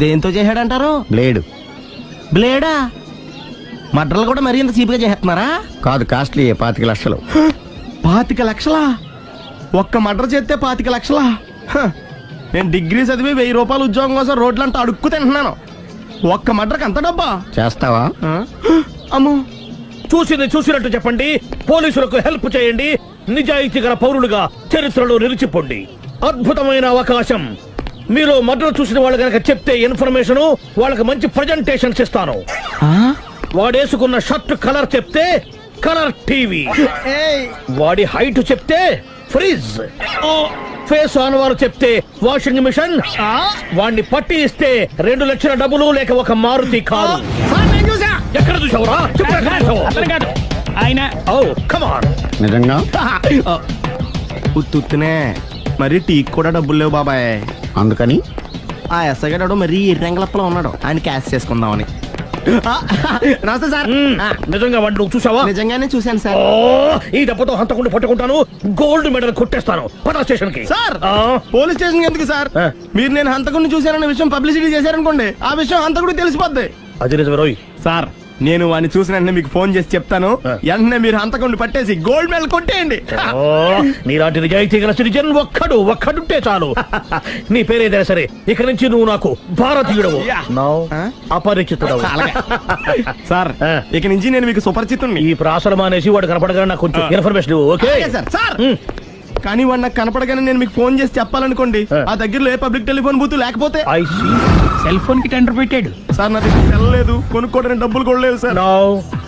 దేంతో చేశాడంటారు? బ్లేడ్. బ్లేడా? మడ్రలు కూడా మరీ ఇంత చీప్గా చేస్తున్నారా? కాదు, కాస్ట్లీ. 25 లక్షలు. 25 లక్షలా? ఒక్క మడ్ర చేస్తే 25 లక్షలా? నేను డిగ్రీ చదివి 1000 రూపాయలు ఉద్యోగం కోసం రోడ్లంతా అడుక్కు తింటున్నాను. ఒక్క మడ్రకు అంత డబ్బా? చేస్తావా? అమ్మో, చూసినట్టు చెప్పండి. పోలీసులకు హెల్ప్ చేయండి. నిజాయితీ గల పౌరులుగా చరిత్రలో నిలిచిపోండి. అద్భుతమైన అవకాశం. మీరు మర్డర్ చూసిన వాళ్ళు కనుక చెప్తే ఇన్ఫర్మేషన్, వాళ్ళకి మంచి ప్రజెంటేషన్స్ ఇస్తాను. వాడేసుకున్న షర్ట్ కలర్ చెప్తే కలర్ టీవీ, వాడి హైట్ చెప్తే ఫ్రిజ్, ఫేస్ ఆన్ వారు చెప్తే వాషింగ్ మిషన్, వాడిని పట్టి ఇస్తే 2 లక్షల డబ్బులు లేక ఒక మారుతి కారు. ఎక్కడ చూసావురా? ఆయన నిజంగా ఉత్తునే మరి టీకి కూడా డబ్బులు లేవు బాబాయ్. అందుకని ఆ ఎస్ఐ గారు మరీ ఎర్రంగలప్పలో ఉన్నాడు, ఆయన క్యాష్ చేసుకుందామని. నమస్తే సార్. నిజంగా వాడు నువ్వు చూసావా? నిజంగానే చూశాను సార్. ఈ దెబ్బతో హంతకుండా పట్టుకుంటాను, గోల్డ్ మెడల్ కొట్టేస్తాను. పటా స్టేషన్ కి. సార్, పోలీస్ స్టేషన్ ఎందుకు సార్? మీరు నేను హంతకుడిని చూశానన్న విషయం పబ్లిసిటీ చేశారనుకోండి, ఆ విషయం హంతకుడికి తెలిసిపోద్ది. అది నిజమే రోయ్. సార్, నేను వాడిని చూసిన వెంటనే మీకు ఫోన్ చేసి చెప్తాను. వెంటనే మీరు హంతకుండా పట్టేసి గోల్డ్ మెడల్ కొట్టేయండి. నీలాంటి నిజాయితీ గల సిటిజన్ ఒక్కడుంటే చాలు. నీ పేరేదైనా సరే ఇక నుంచి నువ్వు నాకు భారతీయుడవు, అపరిచితుడవు. సార్ ఇక నుంచి నేను మీకు సుపరిచితుణ్ణి. ఈ ప్రాసలు మానేసి వాడు కనపడగా నాకు కొంచెం ఇన్ఫర్మేషన్ ఇవ్వు, ఓకే? సార్ కానీ వాడు నాకు కనపడగానే నేను మీకు ఫోన్ చేసి చెప్పాలనుకోండి, ఆ దగ్గరలో ఏ పబ్లిక్ టెలిఫోన్ బూత్ లేకపోతే సెల్ ఫోన్ కి టెండర్ పెట్టాడు. సార్ నా దగ్గర సెల్ లేదు, కొనుక్కోవడానికి డబ్బులు కూడా లేవు సార్.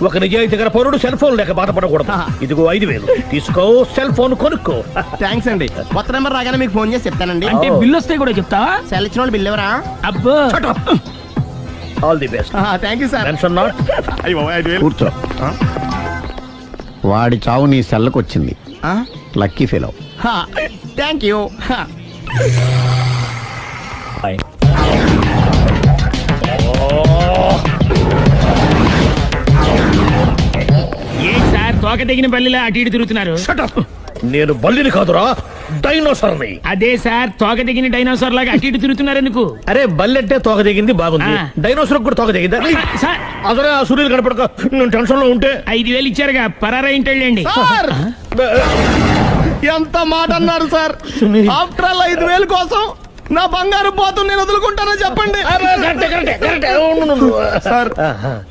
ఒక నిజాయితీ గల పౌరుడు సెల్ ఫోన్ లేక బాధపడకూడదు. ఇదిగో 5,000 తీసుకో, సెల్ ఫోన్ కొనుక్కో. థ్యాంక్స్ అండి. కొత్త నెంబర్ రాగానే మీకు ఫోన్ చేసి చెప్తానండి. అంటే బిల్ వస్తే కూడా చెప్తావా? సెల్ ఇచ్చిన వాళ్ళు బిల్ ఎవరా? అబ్బో all the best. Thank you sir. Tension not. కూర్చో. వాడి చావు నీ సెల్లకు వచ్చింది. Lucky fellow. Thank you. ఏం సార్ తోక తెగిన బల్లిలా అటు ఇటు తిరుగుతున్నారు? నేను బల్లిని కాదురా, డైనోసార్ని. అదే సార్ తోక తెగిన డైనోసార్ లాగా అటు ఇటు తిరుగుతున్నారు ఎందుకు? అరే బల్లెట్టే తోక దిగింది బాగుంది, డైనోసార్ కూడా తోక దిగిందా? అసలే ఆ సూర్యులు కనపడక నేను టెన్షన్ లో ఉంటే 5,000 ఇచ్చారుగా పరారా ఇంటండి. ఎంత మాట అన్నారు సార్. ఆఫ్టర్ ఆల్ 5,000 కోసం నా బంగారు పోతు నేను వదులుకుంటానో చెప్పండి సార్.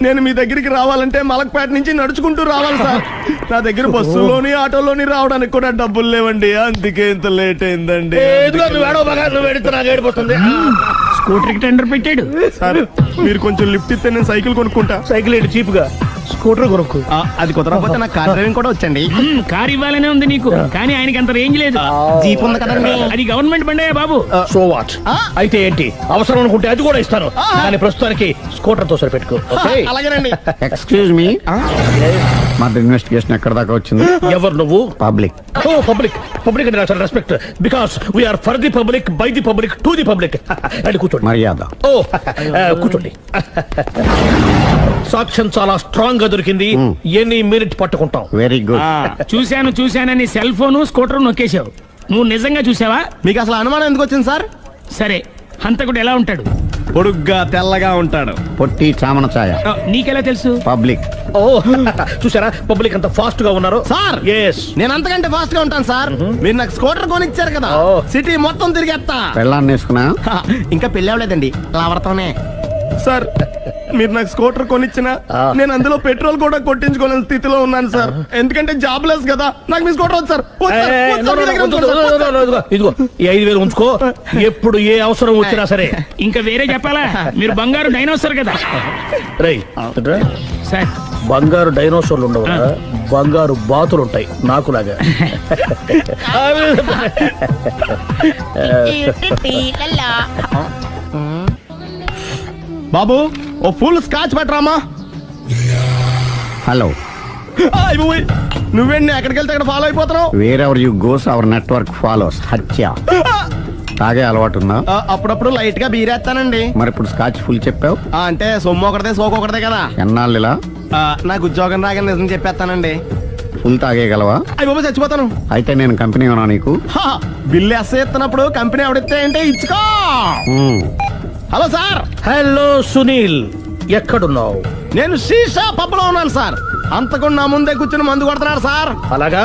నేను మీ దగ్గరికి రావాలంటే మలక్పేట నుంచి నడుచుకుంటూ రావాలి సార్. నా దగ్గర బస్సులోని ఆటోలోని రావడానికి కూడా డబ్బులు లేవండి, అందుకే ఇంత లేట్ అయిందండి. స్కూటర్ కి టెండర్ పెట్టాడు సార్. మీరు కొంచెం లిఫ్ట్ ఇస్తే నేను సైకిల్ కొనుక్కుంటా. సైకిల్ ఏంటి చీప్ గా, స్కూటర్ కొనుక్కు. అది కుదరకపోతే నాకు కార్ డ్రైవింగ్ కూడా వచ్చండి. కార్ ఇవ్వాలనే ఉంది నీకు, కానీ ఆయనకి అంత రేంజ్ లేదు. జీప్ ఉంది కదండి. అది గవర్నమెంట్ బండే బాబు. So what? అయితే ఏంటి, అవసరం అనుకుంటే అది కూడా ఇస్తాను, కానీ ప్రస్తుతానికి స్కూటర్ తో సరిపెట్టుకో. అలాగేనండి. ఎక్స్క్యూజ్ మీ, మన ఇన్వెస్టిగేషన్ ఎక్కడ దాకా వచ్చింది? ఎవరు నువ్వు? పబ్లిక్. ఓ పబ్లిక్. పబ్లిక్ అంటే చాలా respect, because we are for the public, by the public, to the public. అది కూర్చోండి. మర్యాద. ఓ కూర్చోండి. సాక్ష్యం చాలా స్ట్రాంగ్ గా దొరికింది, ఎన్ని మినిట్ పట్టుకుంటాం. Very good. చూశానని సెల్ ఫోన్ స్కూటర్ నొక్కేశావు. నువ్వు నిజంగా చూసావా? మీకు అసలు అనుమానం ఎందుకు వచ్చింది సార్? సరే హంతకుడు ఎలా ఉంటాడు? పొడుగ్గా తెల్లగా ఉంటాడు. పొట్టి చామన ఛాయ. నీకెలా తెలుసు? పబ్లిక్. ఓ చూసారా పబ్లిక్ అంత ఫాస్ట్ గా ఉన్నారు సార్. నేను అంతకంటే ఫాస్ట్ గా ఉంటాను సార్. మీరు నాకు స్కూటర్ కొనిచ్చారు కదా, సిటీ మొత్తం తిరిగేస్తా. పెళ్ళాన్ని వేసుకున్నా? ఇంకా పెళ్లి అవ్వలేదండి, లావర్తోనే. సార్ మీరు నాకు స్కూటర్ కొనిచ్చినా నేను అందులో పెట్రోల్ కూడా కొట్టించుకోలేని స్థితిలో ఉన్నాను సార్. ఎందుకంటే జాబ్ లెస్ కదా, నాకు మీ స్కూటర్ వద్దు సార్. ఇదిగో ఈ 5,000 ఉంచుకో, ఎప్పుడు ఏ అవసరం వచ్చినా సరే. ఇంకా వేరే చెప్పాలా? మీరు బంగారు డైనోసార్ కదా. రై సార్ బంగారు డైనోసార్లు ఉండవు, బంగారు బాతులు ఉంటాయి నాకులాగా. బాబు ఓ ఫుల్ స్కాచ్ పెట్టరామా. హలో. నువ్వేండి ఎక్కడికి వెళ్తే అక్కడ ఫాలో అయిపోతున్నావు? Wherever you goes our network follows. హత్య. తాగే అలవాటు ఉందా? అప్పుడప్పుడు లైట్ గా బీరేస్తానండి. మరి ఇప్పుడు స్కాచ్ ఫుల్ చెప్పావు అంటే సొమ్ము ఒకటిదే సోకు ఒకటిదే కదా. ఎన్నాళ్ళు ఇలా? నాకు ఉద్యోగం రాగానే నిజం చెప్పేస్తానండి. ఫుల్ తాగేయగలవా? అయ్యి బాబు చచ్చిపోతాను. అయితే నేను కంపెనీ ఉన్నా నీకు? బిల్లు ఎత్తనప్పుడు కంపెనీ ఎవడితే అంటే ఇచ్చుకో. Hello sir. హలో సునీల్, ఎక్కడున్నావు? నేను శీషా పబ్ లో ఉన్నాను సార్. అంతకుండా నా ముందే కూర్చుని మందు కొడుతున్నాడు సార్. అలాగా,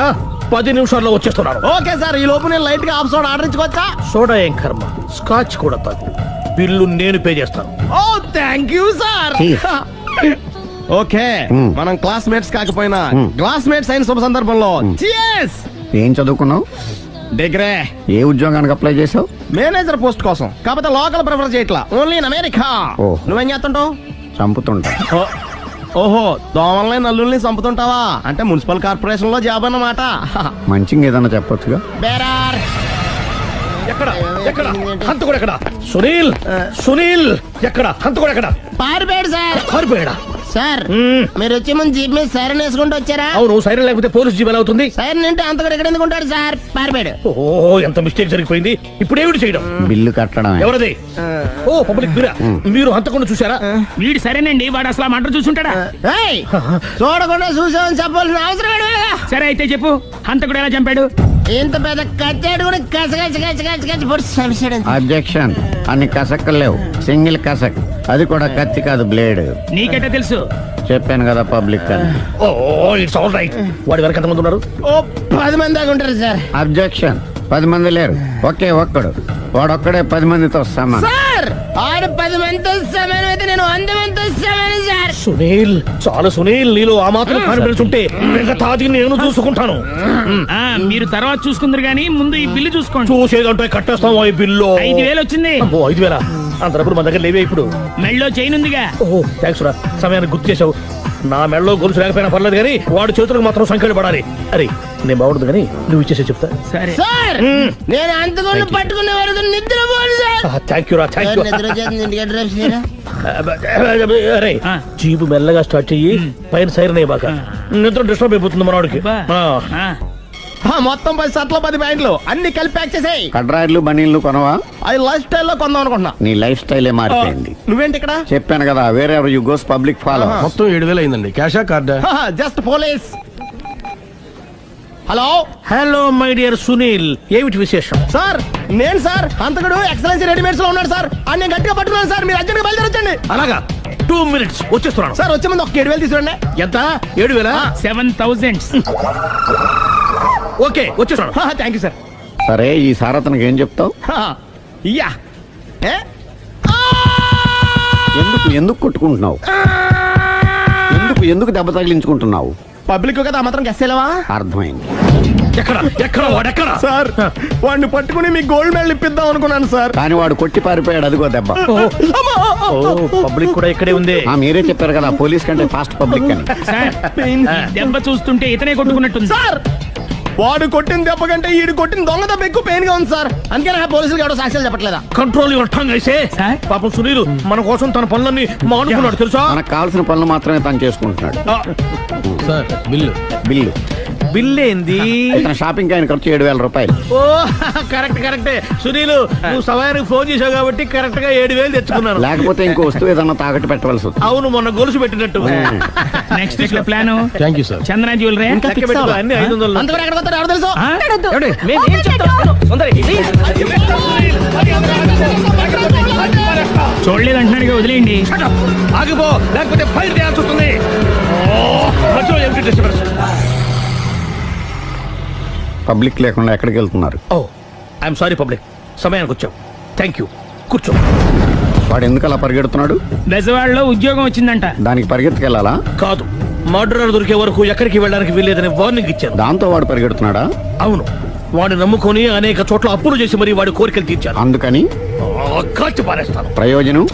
10 నిమిషాల్లో వచ్చేస్తున్నారు. Okay sir. ఈ లోపు నేను లైట్ గా హాఫ్ సోడా ఆర్డర్ ఇచ్చుకోవచ్చా? సోడా ఏం కర్మ, స్కాచ్ కూడా తాగు. బిల్లు నేను పే చేస్తాను. ఓ థ్యాంక్ యూ సార్. ఓకే, మనం క్లాస్మేట్స్ కాకపోయినా క్లాస్మేట్స్ అయిన శుభ సందర్భంలో చీర్స్. ఏం చదువుకున్నావు? డిగ్రీ. ఏ ఉద్యోగానికి అప్లై చేసావు? మేనేజర్ పోస్ట్ కోసం. కాకపోతే లోకల్ ప్రిఫర్ చేయట్లా, ఓన్లీ ఇన్ అమెరికా. నువ్వేం చేస్తుంటావు? చంపుతుంటా. ఓహో, దోమల్ని నల్లుల్ని చంపుతుంటావా? అంటే మున్సిపల్ కార్పొరేషన్ లో జాబ్ అన్నమాట. మంచిగా ఏదన్నా చెప్పొచ్చుగా. బేరార్. ఎక్కడ ఎక్కడ హంతకుడు ఎక్కడ? సునీల్, సునీల్ ఎక్కడ? హంతకుడు ఎక్కడ? పారిపోయాడు సార్. పారిపోయాడా? సార్ మీరు వచ్చే ముందు జీప్ మీద సైరన్ వేసుకుంటూ వచ్చారా? అవును, సైరన్ లేకపోతే పోలీస్ జీప్ ఎలా అవుతుంది? సైరన్ అంటే అంతకుడు ఎక్కడ ఎందుకు ఉంటాడు సార్? పారిపోయాడు. ఓ ఎంత మిస్టేక్ జరిగిపోయింది. ఇప్పుడు ఏమిటి చేయడం? బిల్లు కట్టడం. ఎవరది? ఓ పబ్లిక్ బిరా. మీరు హంతకుండా చూసారా? వీడు సరేనండి, వాడు అసలు మంట చూసుంటాడా? చూడకుండా చూసామని చెప్పాల్సిన అవసరం లేదు. సరే అయితే చెప్పు, హంతకుడు ఎలా చంపాడు? ఇంత పెద్ద కచ్చాడు కూడా కసగచ్చి పొడి. అబ్జెక్షన్. అన్ని కసక్కలు లేవు, సింగిల్ కసక్. అది కూడా కత్తి కాదు బ్లేడ్. నీకెట్టా తెలుసు? చెప్పాను కదా పబ్లిక్ అని. Oh it's all right. వాడి వరకు ఎంతమంది ఉన్నారు? ఓ 10 మంది దాకా ఉంటారు సార్. అబ్జెక్షన్. 10 మంది లేరు, ఒకే ఒక్కడు. వాడొక్కడే 10 మందితో సమానం. సార్ ఆడు 10 మందితో సమానం అయితే నేను 100 మందితో సమానం సార్. సునీల్, చాలా సునీల్, నీలో ఆ మాత్రం కాన్ఫిడెన్స్ ఉంటే మిగతాది నేను చూసుకుంటాను. మీరు తర్వాత చూసుకుందరు గానీ ముందు ఈ బిల్లు చూసుకోండి. చూసేదంటే కట్టేస్తాం ఈ బిల్లు. 5,000 వచ్చింది. 5,000 అంత డబ్బులు మన దగ్గర లేవే ఇప్పుడు. మెళ్ళో చైన్ ఉందిగా. ఓహో థ్యాంక్స్ రా, సమయానికి గుర్తు చేసావు. నా మెడలో గొలుసు లేకపోయినా పర్లేదు కానీ వాడి చేతులకు మాత్రం సంఖ్యలు పడాలి. అరే నేను బాగుండదు కానీ నువ్వు ఇచ్చేసే చెప్తా. సరే సార్ నేను అంతకుండా పట్టుకునే వరకు నిద్రపోను సార్. థ్యాంక్ యూ రా, థ్యాంక్ యూ. నిద్ర వచ్చేస్తుంది, ఇంటికి డ్రైవ్ చేయరా? అరే జీబు మెల్లగా స్టార్ట్ చెయ్యి, పైన సైరన్ అయ్యి బాగా నిద్ర డిస్టర్బ్ అయిపోతుంది మనవాడికి. మొత్తం 10 షర్ట్లు 10 ప్యాంట్లు అన్ని కలిపి ప్యాక్ చేసేయ్. కడ్రాయిలు బనీళ్లు కొనవా? అది లైఫ్ స్టైల్లో కొందాం అనుకుంటున్నా. నీ లైఫ్ స్టైలే మారిపోయింది. నువ్వేంటి ఇక్కడ? చెప్పాను కదా, వేరే ఎవరు యు గోస్ పబ్లిక్ ఫాలో. మొత్తం 7,000 అయిందండి. క్యాషా కార్డా? Just police. Hello hello my dear Sunil, ఏమిటి విశేషం? సార్ నేను సార్ అంతకుడు ఎక్సలెన్సీ రెడీమేడ్స్ లో ఉన్నాడు సార్. అని నేను గట్టిగా పట్టుకున్నాను సార్. మీరు అర్జెంట్గా బయలుదేరొచ్చండి. అలాగా 2 minutes వచ్చేస్తున్నాను సార్. వచ్చే ముందు ఒక 7,000 తీసుకురండి. ఎంత? 7,000? 7,000. ఓకే వచ్చేస్తున్నాను. Thank you sir. సరే ఈ సారతనకి ఏం చెప్తావు? ఇయ్యా ఎందుకు ఎందుకు కొట్టుకుంటున్నావు? ఎందుకు దెబ్బ తగిలించుకుంటున్నావు? పబ్లిక్ కదా మాత్రం గెస్సేలవా? అర్థమైంది. ఎక్కడ వాడెక్కడ? సార్ వాడిని పట్టుకుని మీ గోల్డ్ మెడల్ ఇప్పిద్దాం అనుకున్నాను సార్. కానీ వాడు కొట్టి పారిపోయాడు, అదిగో దెబ్బ. పబ్లిక్ కూడా ఇక్కడే ఉంది. మీరే చెప్పారు కదా పోలీస్ కంటే ఫాస్ట్ పబ్లిక్ అని. దెబ్బ చూస్తుంటే ఇతనే కొట్టుకున్నట్టుంది సార్. వాడు కొట్టిన దెబ్బ కంటే ఈడు కొట్టిన దొంగ దెబ్బ ఎక్కువ పెయిన్ గా ఉంది సార్. అందుకే పోలీసులు ఎవడో సాక్ష్యాలు చెప్పట్లేదా? కంట్రోల్ యువర్ టంగ్ అయితే. పాపం సునీల్ మన కోసం తన పనులన్నీ మానుకున్నాడు తెలుసా? మనకు కావాల్సిన పనులు మాత్రమే తను చేసుకుంటున్నాడు. Sir bill. బిల్ ఏంది? షాపింగ్ ఆయన ఖర్చు 7,000 రూపాయలు. ఓ కరెక్టే సునీల్, నువ్వు సమయానికి ఫోన్ చేసావు కాబట్టి కరెక్ట్ గా 7,000 తెచ్చుకున్నాను. లేకపోతే ఇంకో వస్తువు ఏదన్నా తాకట్టు పెట్టవలసి వస్తుంది. అవును, మొన్న గొలుసు పెట్టినట్టు. నెక్స్ట్ వీక్ లో plan. Thank you sir. Chandra jewellery అన్ని 500. అంతవరకు ఎక్కడ పోతారు ఎవరు తెలుసు? చూడలేదు అంటున్నాడు, వదిలేయండి. ఆగిపో, లేకపోతే ఫైర్ చేయాల్సి వస్తుంది. పబ్లిక్ లేకుండా ఎక్కడికి వెళ్తున్నారు? ఓ ఐఎమ్ సారీ పబ్లిక్, సమయానికి వచ్చావు. థ్యాంక్ యూ, కూర్చో. వాడు ఎందుకు అలా పరిగెడుతున్నాడు? బెజవాడలో ఉద్యోగం వచ్చిందంట. దానికి పరిగెత్తుకెళ్ళాలా? కాదు, మర్డరర్ దొరికే వరకు ఎక్కడికి వెళ్ళడానికి వీల్లేదని వార్నింగ్ ఇచ్చాను. దాంతో వాడు పరిగెడుతున్నాడా? అవును, వాడిని నమ్ముకొని అనేక చోట్ల అప్పులు చేసి మరి వాడి కోరికలు తీర్చాను. అందుకని కాల్చి పారేస్తాను. ప్రయోజనం?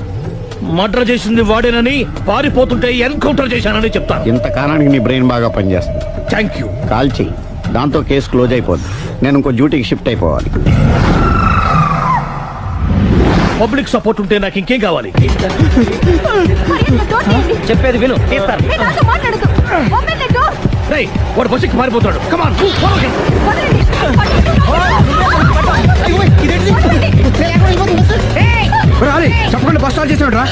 మర్డర్ చేసింది వాడేనని, పారిపోతుంటే ఎన్కౌంటర్ చేశానని చెప్తాను. ఇంతకాలానికి నీ బ్రెయిన్ బాగా పనిచేస్తుంది. Thank you. కాల్ చెయ్యి, దాంతో కేసు క్లోజ్ అయిపోద్ది. నేను ఇంకో డ్యూటీకి షిఫ్ట్ అయిపోవాలి. పబ్లిక్ సపోర్ట్ ఉంటే నాకు ఇంకేం కావాలి? చెప్పేది విను. రేయ్, వాడు బస్సుకి పారిపోతాడు. కమాన్ చెప్పకుండా బస్ స్టార్ట్ చేసాడు రా.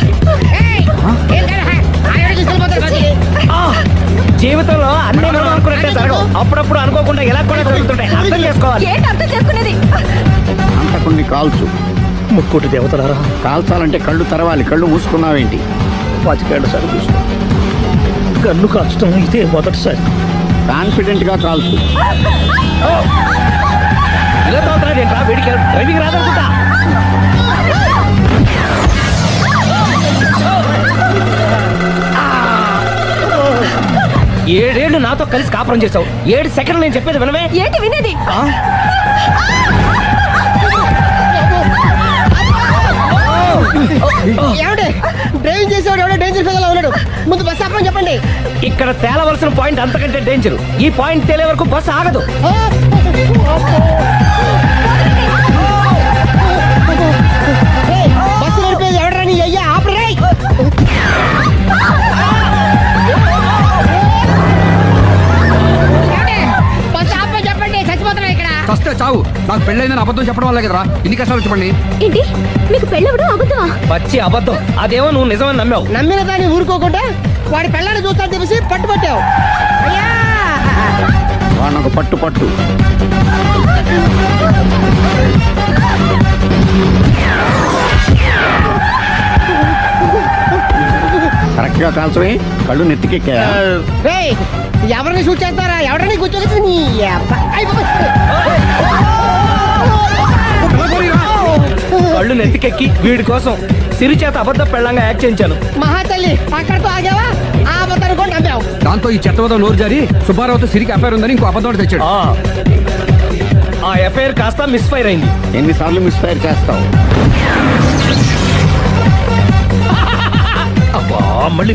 జీవితంలో అన్ని మనం అనుకున్నట్టే జరగవు. అప్పుడప్పుడు అనుకోకుండా ఎలా కూడా జరుగుతుంటాయి. అర్థం చేసుకోవాలి. అంతకుని కాల్చు. ముక్కోటి దేవతలారా, కాల్చాలంటే కళ్ళు తెరవాలి. కళ్ళు మూసుకున్నావేంటి? 25 సార్లు చూసిన గన్ను కాల్చడం ఇదే మొదటిసారి. కాన్ఫిడెంట్ గా కాల్చు. ఇలా తోతాడేంట్రా, వీడికి డ్రైవింగ్ రాదనుకుంటా. ఏడేళ్ళు నాతో కలిసి కాపురం చేసావు. 7 సెకండ్లు నేను చెప్పేది వినవే. ఏంటి వినేది? డ్రైవింగ్ చేసేవాడు ఎవడో డేంజర్ ఫీల్ ఉన్నాడు. ముందు బస్సు ఆపమని చెప్పండి. ఇక్కడ తేలవలసిన పాయింట్ అంతకంటే డేంజర్. ఈ పాయింట్ తేలే వరకు బస్సు ఆగదు. బస్సు నడిపేది ఎవడరా నీ అయ్యా? ఆపరే. బస్సు ఆపమని చెప్పండి, చచ్చిపోతున్నా ఇక్కడ. ఫస్ట్ చావు. నాకు పెళ్ళైందని అబద్ధం చెప్పడం వల్ల కదరా ఇన్ని కష్టాలు చెప్పండి. ఏంటి మీకు పెళ్ళవడం అబద్ధమా? పచ్చి అబద్ధం. అదేమో నువ్వు నిజమని నమ్మావు. నమ్మిన దాన్ని ఊరుకోకుండా వాడి పెళ్ళాన్ని చూస్తాను తెలిసి పట్టుబట్టావు. అయ్యా వాడినొక పట్టు పట్టు. ఫాస్ట్ గా కాల్చవి కళ్ళు నెత్తికెక్కా ఎవరిని షూట్ చేస్తారా ఎవరిని కూర్చోగచ్చు కళ్ళు నెత్తికెక్కి వీడి కోసం సిరి చేత అబద్ధ పెళ్ళంగా యాక్ట్ చేయించాను. మహాతల్లి అక్కడతో ఆగావా ఆ అబద్ధాన్ని కూడా నమ్మావు. దాంతో ఈ చెత్తవద నోరు జారి సుబ్బారావుతో సిరికి అఫైర్ ఉందని ఇంకో అబద్ధం తెచ్చాడు. ఆ ఎఫ్ఐఆర్ కాస్త మిస్ఫైర్ అయింది. ఎన్నిసార్లు మిస్ఫైర్ చేస్తావు? మళ్ళీ